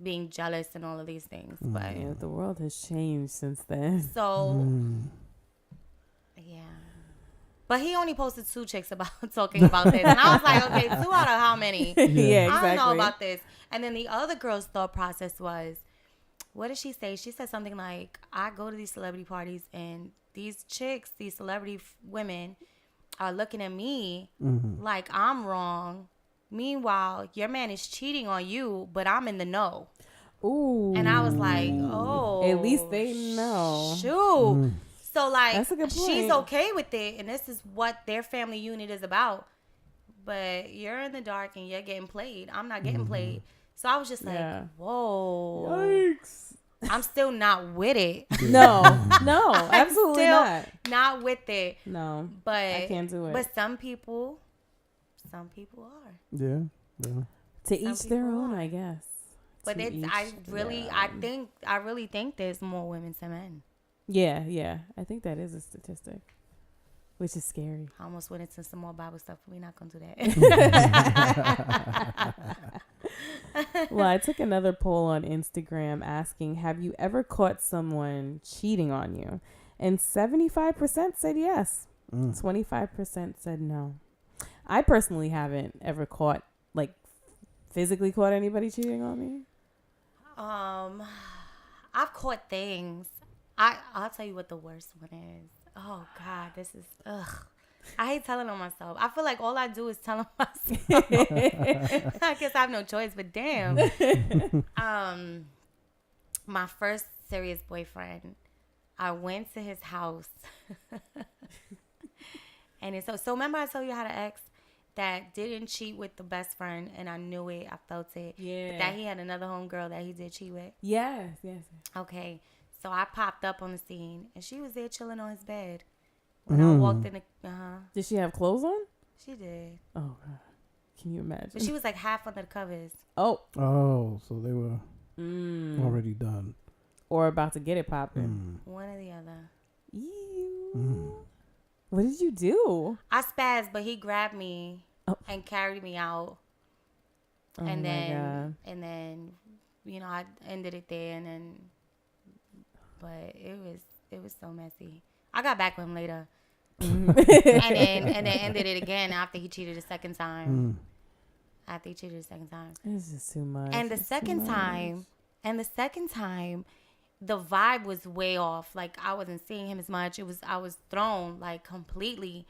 being jealous and all of these things. But yeah, the world has changed since then. So yeah. But he only posted 2 chicks about talking about this. And I was like, okay, 2 out of how many? Yeah, exactly. I don't know about this. And then the other girl's thought process was, what did she say? She said something like, I go to these celebrity parties and these chicks, these celebrity women are looking at me like I'm wrong. Meanwhile, your man is cheating on you, but I'm in the know. Ooh. And I was like, oh. At least they know. Shoot. So, like, that's a good point. She's okay with it, and this is what their family unit is about. But you're in the dark, and you're getting played. I'm not getting played. So, I was just like, whoa. Yikes. I'm still not with it. No, absolutely not. Not with it. No, but I can't do it. But some people are. Yeah. To each their own, I guess. But I really think there's more women than men. Yeah. I think that is a statistic, which is scary. I almost went into some more Bible stuff, but we're not going to do that. Well, I took another poll on Instagram asking, have you ever caught someone cheating on you? And 75% said yes. 25% said no. I personally haven't ever physically caught anybody cheating on me. I've caught things. I'll tell you what the worst one is. Oh God, this is I hate telling on myself. I feel like all I do is tell on myself. I guess I have no choice, but damn. My first serious boyfriend, I went to his house. And it's so remember I told you I had an ex that didn't cheat with the best friend, and I knew it. I felt it. Yeah. That he had another homegirl that he did cheat with. Yes. Okay. So I popped up on the scene, and she was there chilling on his bed. When I walked in, Did she have clothes on? She did. Oh, God. Can you imagine? But she was like half under the covers. Oh. Oh, so they were already done. Or about to get it popping. One or the other. Ew. What did you do? I spazzed, but he grabbed me and carried me out. Oh, and God. then, you know, I ended it there, but it was so messy. I got back with him later. and then ended it again after he cheated the second time. It's just too much. And the second time, the vibe was way off. Like, I wasn't seeing him as much. I was thrown, like, completely.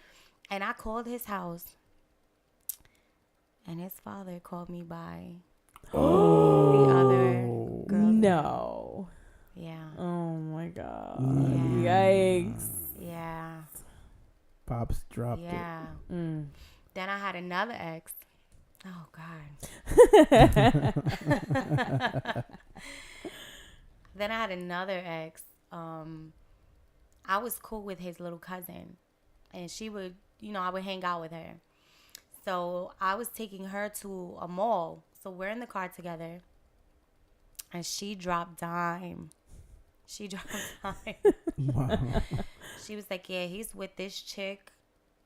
And I called his house. And his father called me by the other girl. No. Yeah. Oh, my God. Yeah. Yikes. Yeah. Pops dropped it. Yeah. Then I had another ex. Oh, God. Then I had another ex. I was cool with his little cousin. And she would, you know, I would hang out with her. So I was taking her to a mall. So we're in the car together. And she dropped dime. Wow. She was like, yeah, he's with this chick.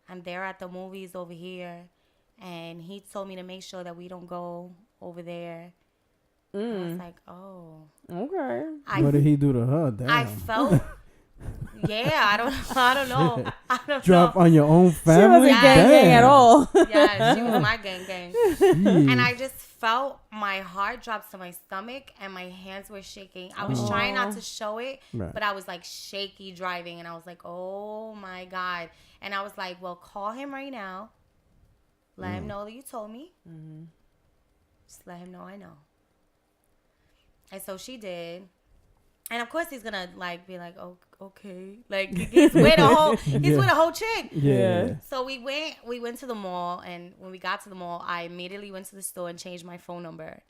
And they're at the movies over here. And he told me to make sure that we don't go over there. I was like, oh. Okay. What did he do to her? Damn. I felt... Yeah, I don't know. Drop on your own family? She wasn't gang at all. Yeah, she was my gang. And I just felt my heart drop to my stomach and my hands were shaking. I was trying not to show it, but I was like shaky driving and I was like, oh my God. And I was like, well, call him right now. Let him know that you told me. Just let him know I know. And so she did. And of course he's gonna like be like, oh, okay, like he's with a whole chick. Yeah. So we went to the mall, and when we got to the mall, I immediately went to the store and changed my phone number,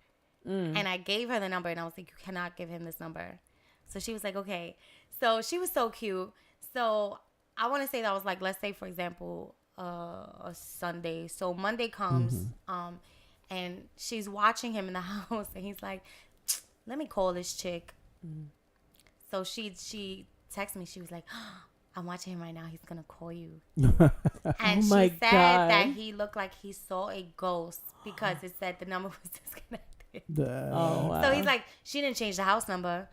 and I gave her the number, and I was like, you cannot give him this number. So she was like, okay. So she was so cute. So I want to say that was like, let's say for example, a Sunday. So Monday comes, and she's watching him in the house, and he's like, let me call this chick. So she texted me. She was like, I'm watching him right now. He's going to call you. And she said that he looked like he saw a ghost because it said the number was disconnected. Oh, wow. So he's like, she didn't change the house number.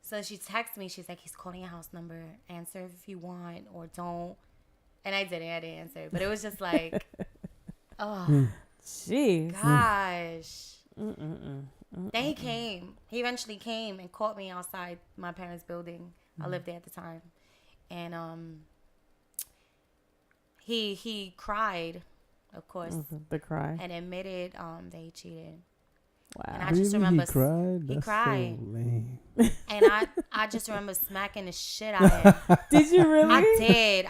So she texted me. She's like, he's calling your house number. Answer if you want or don't. And I didn't answer. But it was just like, oh, jeez. Gosh. Then he came. He eventually came and caught me outside my parents' building. I lived there at the time. And he cried, of course. The cry. And admitted that he cheated. Wow. And I just remember he cried? He That's cried. So lame. And I just remember smacking the shit out of him. Did you really? I did.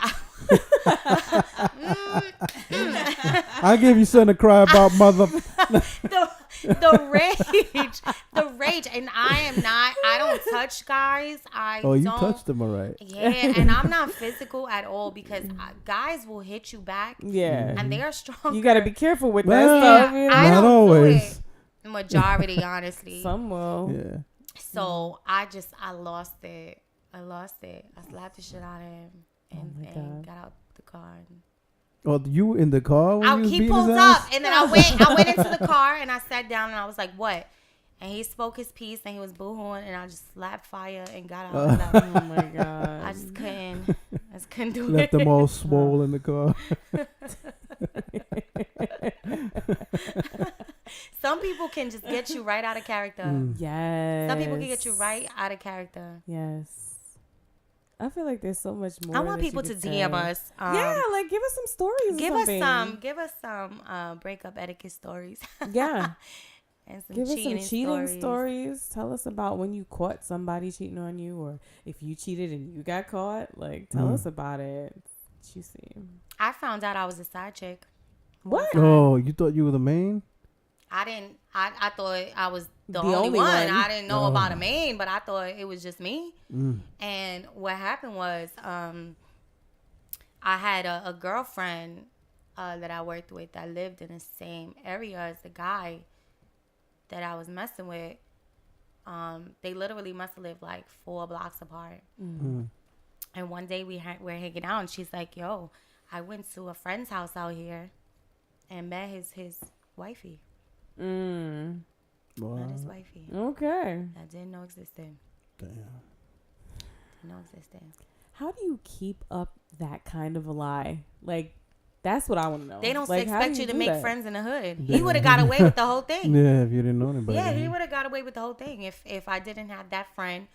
I gave you something to cry about, mother. the rage, and I don't touch guys. You touched them, all right. Yeah, and I'm not physical at all because guys will hit you back. Yeah, and they are strong. You got to be careful with that stuff. You know? I not don't always. Do it. Majority, honestly. Some will. Yeah. So I lost it. I slapped the shit out of him and got out the car. Oh, you in the car? He pulled up, and then I went into the car, and I sat down, and I was like, "What?" And he spoke his piece, and he was boo-hooing, and I just slapped fire and got out. Oh my God! I just couldn't do it. Left them all swole in the car. Some people can just get you right out of character. Yes. Some people can get you right out of character. Yes. I feel like there's so much more. I want people to DM us. Yeah, like give us some stories. Give us some breakup etiquette stories. Yeah. And some give us some cheating stories. Tell us about when you caught somebody cheating on you, or if you cheated and you got caught. Like, tell us about it. It's juicy. I found out I was a side chick. What? Oh, you thought you were the main? I didn't. I thought I was the only one. I didn't know about a main, but I thought it was just me. And what happened was, I had a girlfriend that I worked with that lived in the same area as the guy that I was messing with. They literally must have lived like 4 blocks apart. Mm-hmm. And one day we're hanging out, and she's like, "Yo, I went to a friend's house out here and met his wifey." Met his wifey. Okay. I didn't know existed. Damn. Didn't know existed. How do you keep up that kind of a lie? Like, that's what I want to know. They don't like, expect you to make friends in the hood. He would have got away with the whole thing. Yeah, if you didn't know anybody. Yeah, he would have got away with the whole thing if I didn't have that friend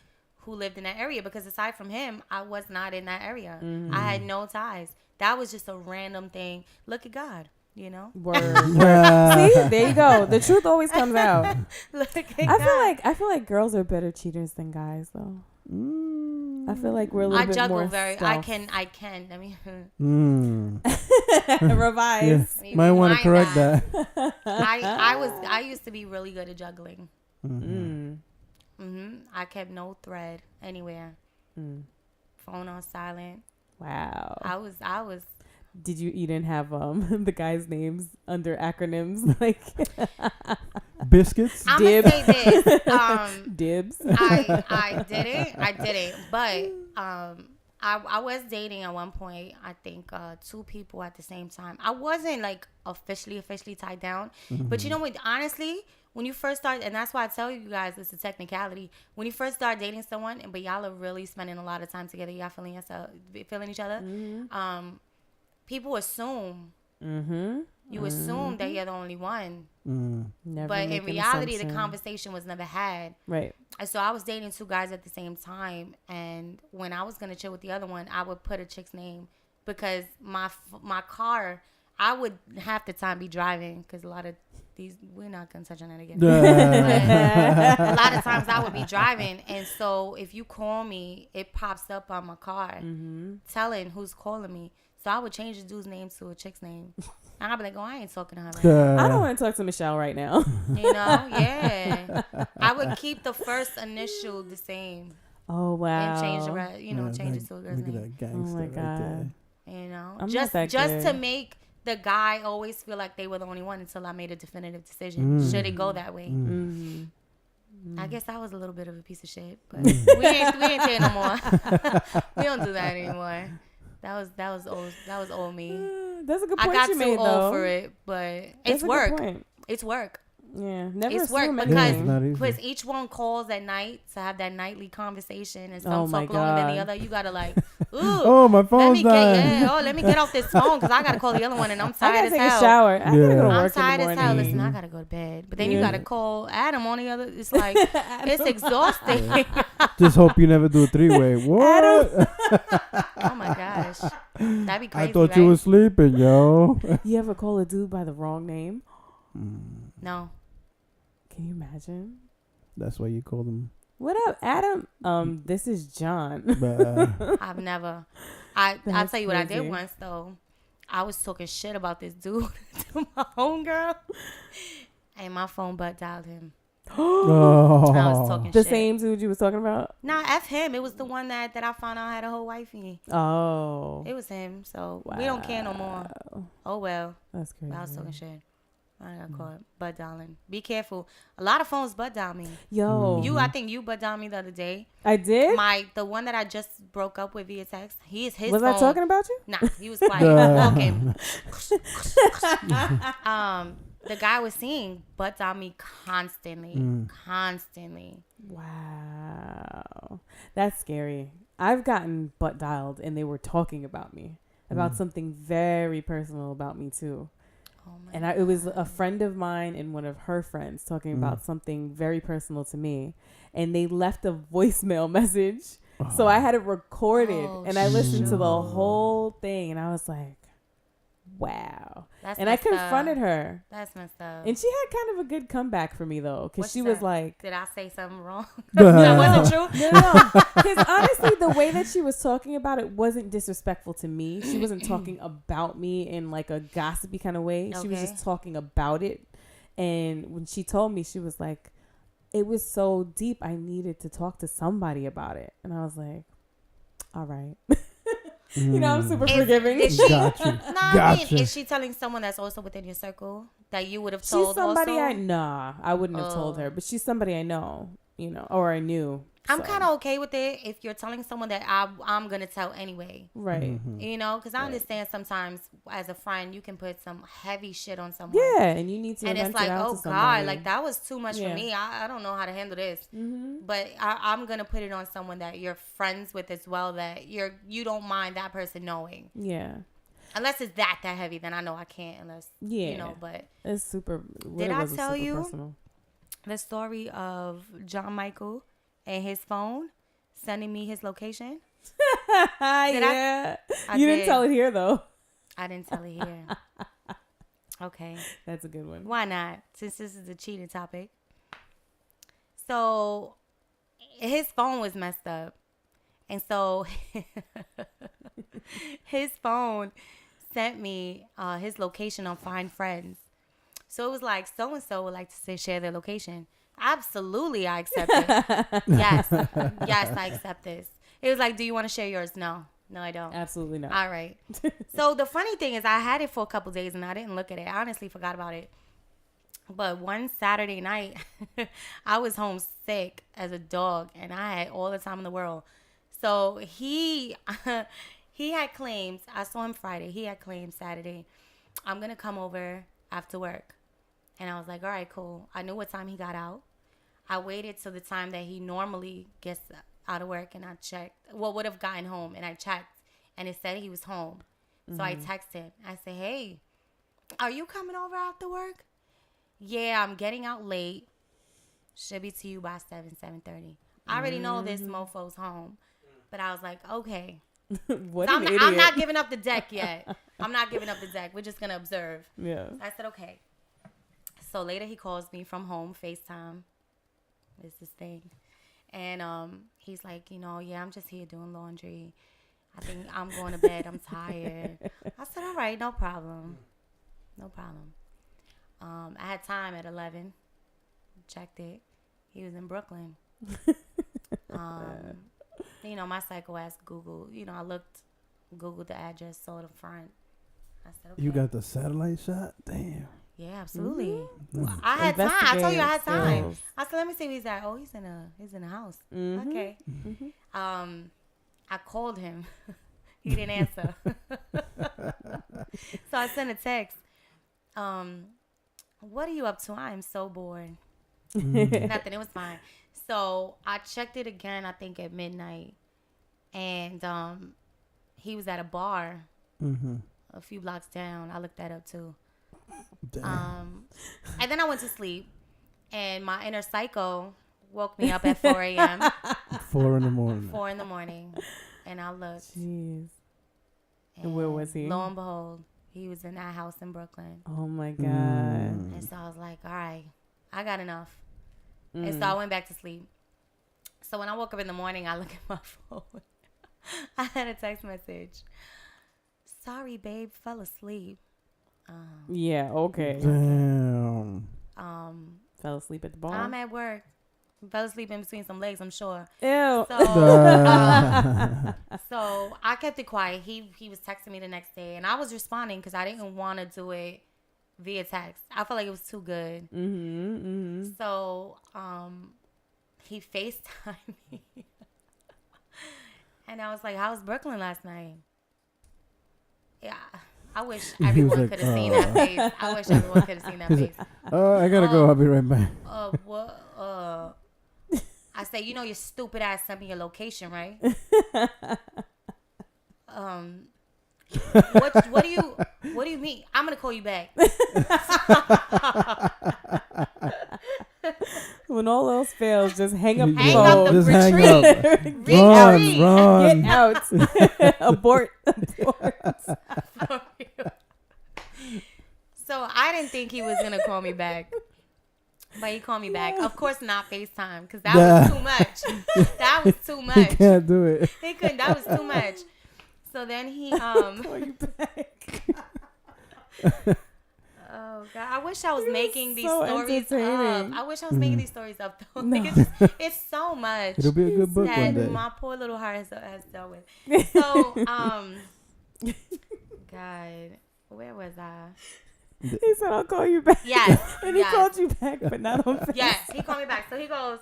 who lived in that area, because aside from him, I was not in that area. Mm-hmm. I had no ties. That was just a random thing. Look at God, you know? Word. See, there you go. The truth always comes out. Look at God. I feel like girls are better cheaters than guys, though. I feel like we're a little bit more stealth. I can. I mean, revise. Yeah. Might want to correct that. I used to be really good at juggling. I kept no thread anywhere. Phone on silent. Wow. I was. You didn't have the guys' names under acronyms like biscuits? I'm gonna say this. Dibs. I didn't. But I was dating at one point, I think 2 people at the same time. I wasn't like officially tied down. But you know what, honestly, when you first start, and that's why I tell you guys it's a technicality. When you first start dating someone, but y'all are really spending a lot of time together, y'all feeling each other. People assume. You assume that you're the only one. But in reality, the conversation was never had. Right. And so I was dating 2 guys at the same time. And when I was going to chill with the other one, I would put a chick's name. Because my car, I would half the time be driving. Because a lot of these, we're not going to touch on that again. A lot of times I would be driving. And so if you call me, it pops up on my car telling who's calling me. So I would change the dude's name to a chick's name. And I'd be like, I ain't talking to her right now. I don't want to talk to Michelle right now. You know? Yeah. I would keep the first initial the same. Oh, wow. And change the rest, change it to a girl's name. Look at that gangster right there. You know? I'm just to make the guy always feel like they were the only one until I made a definitive decision. Should it go that way? I guess I was a little bit of a piece of shit. But we ain't there no more. We don't do that anymore. That was old me. That's a good point. I got you too made, old though. for it, but it's work. It's work. Yeah, never. It's work because each one calls at night to have that nightly conversation, and some talk longer than the other. You gotta like, ooh, oh, my phone's dying. Let me get off this phone because I gotta call the other one, and I'm tired as hell. I gotta take a shower. I gotta go to work I'm tired in the as hell. Listen, I gotta go to bed, but then you gotta call Adam on the other. It's like it's exhausting. Just hope you never do a 3-way. What? Oh my gosh, that'd be crazy. I thought you were sleeping, yo. You ever call a dude by the wrong name? No. Can you imagine? That's why you call them. What up, Adam? This is John. I've never. I'll tell you what I did once though. I was talking shit about this dude to my homegirl, and my phone butt dialed him. Oh. I was talking the shit. same dude you was talking about? Nah, F him. It was the one that I found out had a whole wifey. Oh. It was him. So we don't care no more. Oh well. That's crazy. But I was talking shit. I got caught butt dialing. Be careful. A lot of phones butt dial me. Yo. I think you butt dialed me the other day. I did? The one that I just broke up with via text. His phone. Was I talking about you? Nah, he was quiet. Walking. The guy was seeing butt dial me constantly. Constantly. Wow. That's scary. I've gotten butt dialed and they were talking about me. About something very personal about me too. And it was a friend of mine and one of her friends talking about something very personal to me. And they left a voicemail message. So I had it recorded and I listened to the whole thing. And I was like, wow. And I confronted her. That's messed up. And she had kind of a good comeback for me, though. Because she was like... Did I say something wrong? That wasn't true? No. Because honestly, the way that she was talking about it wasn't disrespectful to me. She wasn't talking about me in like a gossipy kind of way. She was just talking about it. And when she told me, she was like, it was so deep. I needed to talk to somebody about it. And I was like, all right. I'm super forgiving. Is she, Got you. I mean, is she telling someone that's also within your circle that you would have told? She's somebody also? I wouldn't have told her, but she's somebody I know, or I knew. I'm kind of okay with it if you're telling someone that I'm going to tell anyway. Right. Because I understand sometimes as a friend, you can put some heavy shit on someone. Yeah, and you need to and it's like, oh, God, like that was too much for me. I don't know how to handle this. But I'm going to put it on someone that you're friends with as well, that you don't mind that person knowing. Yeah. Unless it's that heavy, then I know I can't unless, but. It's super. Did I tell you personal. The story of John Michael and his phone sending me his location? Yeah. You didn't tell it here, though. I didn't tell it here. Okay. That's a good one. Why not? Since this is a cheating topic. So, his phone was messed up. And so, his phone sent me his location on Find Friends. So, it was like, so-and-so would like to share their location. Absolutely, I accept it. Yes, I accept this. It was like, do you want to share yours? No, I don't. Absolutely not. All right. So the funny thing is I had it for a couple days and I didn't look at it. I honestly forgot about it. But one Saturday night, I was home sick as a dog and I had all the time in the world. So he had claims. I saw him Friday. He had claims Saturday. I'm going to come over after work. And I was like, all right, cool. I knew what time he got out. I waited till the time that he normally gets out of work and I checked. Well, would have gotten home and I checked and it said he was home. So I texted him. I said, hey, are you coming over after work? Yeah, I'm getting out late. Should be to you by 7:30. I already know this mofo's home. But I was like, okay. I'm not giving up the deck yet. I'm not giving up the deck. We're just going to observe. Yeah. I said, okay. So later he calls me from home, FaceTime. It's this thing. And he's like, yeah, I'm just here doing laundry. I think I'm going to bed. I'm tired. I said, all right, no problem. I had time at 11. Checked it. He was in Brooklyn. My psycho ass Google. I Googled the address, saw the front. I said, okay. You got the satellite shot? Damn. Yeah, absolutely. I had time. I told you I had time. I said, let me see where he's at. Oh, he's in a house. Okay. I called him. He didn't answer. So I sent a text. What are you up to? I am so bored. Nothing. It was fine. So I checked it again, I think at midnight. And he was at a bar a few blocks down. I looked that up too. And then I went to sleep, and my inner psycho woke me up at 4 a.m. 4 in the morning. 4 in the morning, and I looked. Jeez. And where was he? Lo and behold, he was in that house in Brooklyn. Oh my God. And so I was like, all right, I got enough. And so I went back to sleep. So when I woke up in the morning, I look at my phone. I had a text message. Sorry, babe, fell asleep. Yeah, okay. Damn. Fell asleep at the bar. I'm at work. Fell asleep in between some legs, I'm sure. Ew. So I kept it quiet. He was texting me the next day, and I was responding because I didn't want to do it via text. I felt like it was too good. So he FaceTimed me. And I was like, how was Brooklyn last night? Yeah. I wish everyone could have seen that face. I wish everyone could have seen that face. I gotta go. I'll be right back. I say, your stupid ass sent me your location, right? What do you mean? I'm gonna call you back. When all else fails, just hang up the hang phone. Up the retreat. Run. Get out. Abort. So I didn't think he was gonna call me back, but he called me back. Of course, not FaceTime because that was too much. That was too much. He can't do it. He couldn't. That was too much. So then he call you back. Oh God! I wish I was making these stories up. I wish I was making these stories up though. No. It's so much. It'll be a good book one day. My poor little heart has dealt with. So, God, where was I? He said, "I'll call you back." Yes, and he called you back, but not on Facebook. Yes, he called me back. So he goes,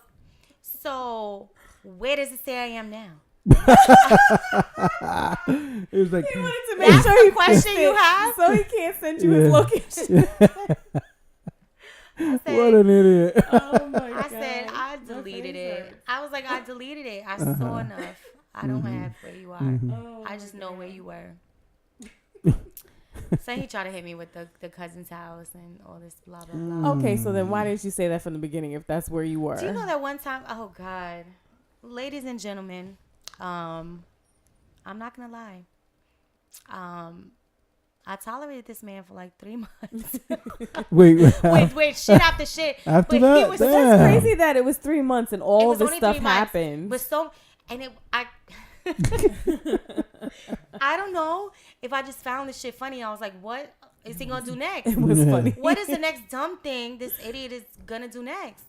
"So, where does it say I am now?" It was like he wanted to make sure he question you have, so he can't send you his location. Said, what an idiot! Oh my God! I said I deleted it. I was like, I deleted it. I saw enough. I don't have where you are. Oh I just know where you were. So he tried to hit me with the cousin's house and all this blah blah blah. Okay, so then why didn't you say that from the beginning if that's where you were? Do you know that one time? Oh God, ladies and gentlemen, I'm not gonna lie. I tolerated this man for like 3 months. wait, shit after shit. After that, that's crazy that it was 3 months and all this stuff happened. But I don't know if I just found this shit funny. I was like, what is he gonna do next? It was funny. What is the next dumb thing this idiot is gonna do next?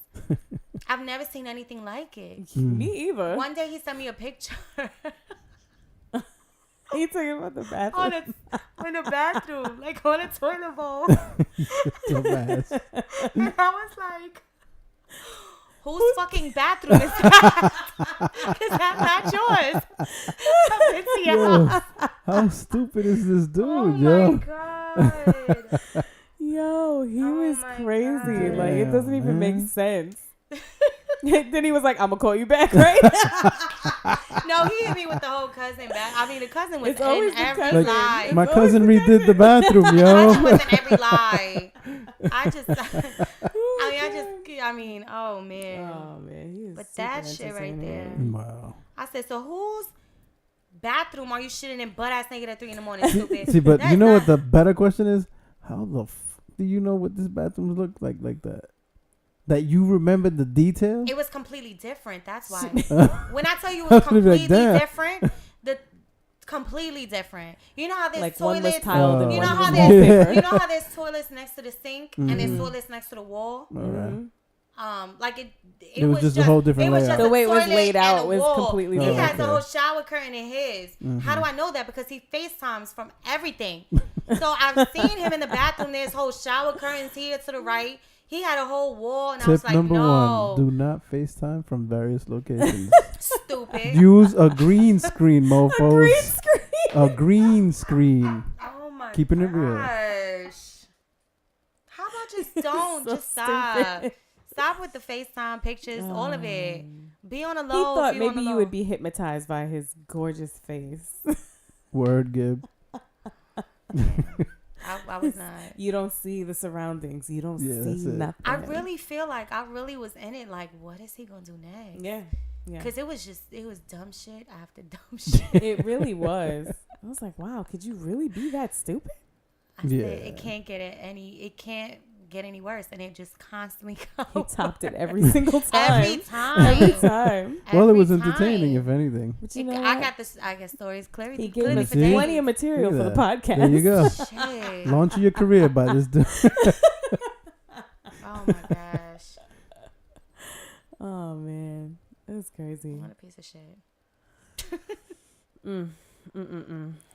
I've never seen anything like it. Me either. One day he sent me a picture. He talking about the bathroom. In the bathroom, like on a toilet bowl. Dumbass. And I was like, whose fucking bathroom is that? Is that not yours? Yo, how stupid is this dude, oh my God. Yo, he was crazy. God. Like, it doesn't even make sense. Then he was like, I'm gonna call you back, right? No, he hit me with the whole cousin back. I mean, the cousin was in every lie. My cousin redid the bathroom, yo. My cousin was in every lie. Oh man. Oh man, he is. But that shit right there. Wow. I said, so whose bathroom are you shitting in butt ass naked at 3 a.m, stupid? See, but you know what the better question is? How the do you know what this bathroom looked like that? That you remember the detail? It was completely different. That's why. When I tell you it was completely different, completely different. You know how there's like toilets. You know how there's toilets next to the sink and there's toilets next to the wall. Right. It was just a whole different layout. The way it was laid out was completely different. He has a whole shower curtain in his. How do I know that? Because he FaceTimes from everything. So I've seen him in the bathroom. There's whole shower curtains here to the right. He had a whole wall, and I was like, no. Tip number 1, do not FaceTime from various locations. Stupid. Use a green screen, mofos. A green screen. A green screen. Oh, my Keeping gosh. it real. How about just don't? So just stop. Stupid. Stop with the FaceTime pictures, all of it. Be on a low. He thought maybe you would be hypnotized by his gorgeous face. Word, Gib. I was not. You don't see the surroundings. You don't see nothing. I really feel like I really was in it. Like, what is he gonna do next? Yeah. Because it was dumb shit after dumb shit. It really was. I was like, wow, could you really be that stupid? I said it can't get any worse, and it just constantly goes. He topped it every single time. Every time. Well, it was entertaining, if anything. But you know I got stories clearly. He gave us plenty of material for the podcast. There you go. Shit. Launch your career by this dude. Oh my gosh. Oh man, that's crazy. What a piece of shit.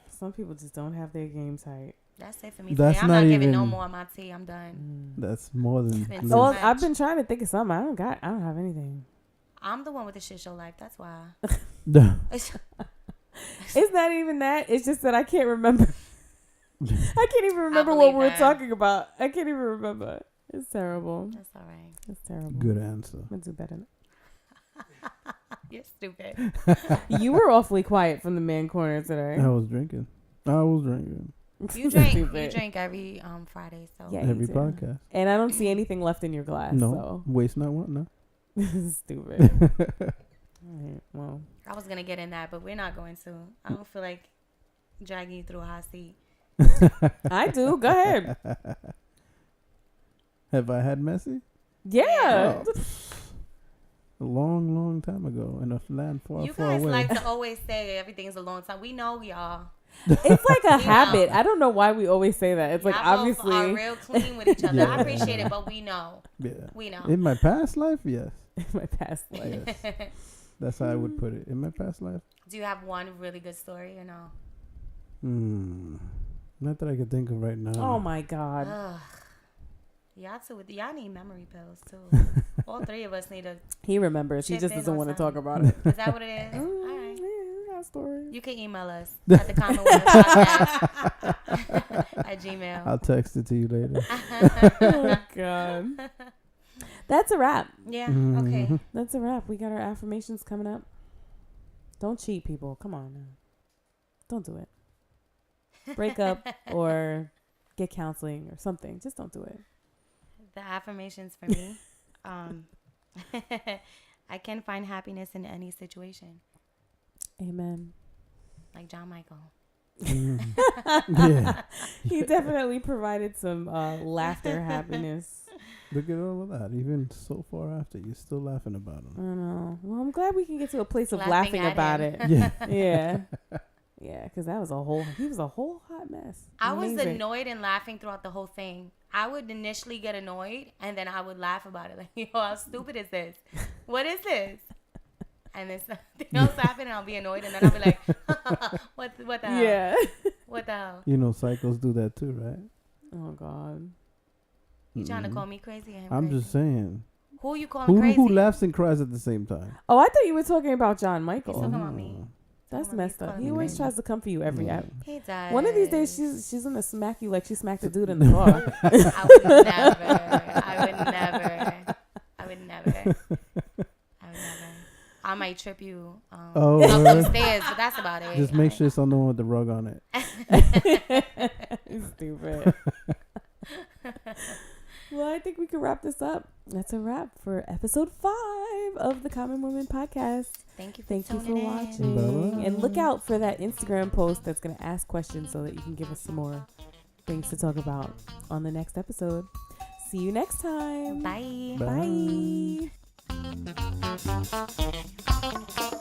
Some people just don't have their game tight. That's it for me. I'm not giving no more of my tea. I'm done. That's more than. Well, I've been trying to think of something. I don't have anything. I'm the one with the shit show life. That's why. It's not even that. It's just that I can't remember. I can't even remember what we were talking about. I can't even remember. It's terrible. That's all right. It's terrible. Good answer. I'll do better. You're stupid. You were awfully quiet from the man corner today. I was drinking. You drink every Friday, so yeah, every podcast. And I don't see anything left in your glass. No, so. Waste not, want not. Stupid. All right, well, I was gonna get in that, but we're not going to. I don't feel like dragging you through a hot seat. I do. Go ahead. Have I had messy? Yeah. Oh. A long time ago in a land far, you far away. guys like to always say everything's a long time. We know, y'all. It's like a habit. I don't know why we always say that. It's like obviously are real clean with each other. I appreciate it, but we know. Yeah. We know. In my past life, yes. In my past life. Yes. That's how I would put it. In my past life. Do you have one really good story or no? Not that I can think of right now. Oh my God. Y'all need memory pills too. All three of us need a. He remembers. He just doesn't want to talk about it. Is that what it is? All right. Story. You can email us at the Common Women Podcast at Gmail. I'll text it to you later. Oh God. That's a wrap. Yeah. Okay. That's a wrap. We got our affirmations coming up. Don't cheat, people. Come on now. Don't do it. Break up or get counseling or something. Just don't do it. The affirmations for me. I can find happiness in any situation. Amen. Like John Michael. Yeah. He definitely provided some laughter, happiness. Look at all of that. Even so far after, you're still laughing about him. I know. Well, I'm glad we can get to a place of laughing about it. Yeah. Yeah. Yeah, because he was a whole hot mess. I was annoyed and laughing throughout the whole thing. I would initially get annoyed and then I would laugh about it. Like, yo, how stupid is this? What is this? And then something else happened and I'll be annoyed and then I'll be like, what the hell? Yeah. What the hell? You know, psychos do that too, right? Oh, God. You trying to call me crazy? I'm just saying. Who are you calling crazy? Who laughs and cries at the same time? Oh, I thought you were talking about John Michael. He's talking about me. That's messed up. He always tries to come for you every app. He does. One of these days, she's gonna smack you like she smacked a dude in the car. I would never. I might trip you up the stairs, but that's about it. Just make sure it's on the one with the rug on it. Stupid. Well, I think we can wrap this up. That's a wrap for episode 5 of the Common Women Podcast. Thank you for watching. Bye-bye. And look out for that Instagram post that's going to ask questions so that you can give us some more things to talk about on the next episode. See you next time. Bye. Bye.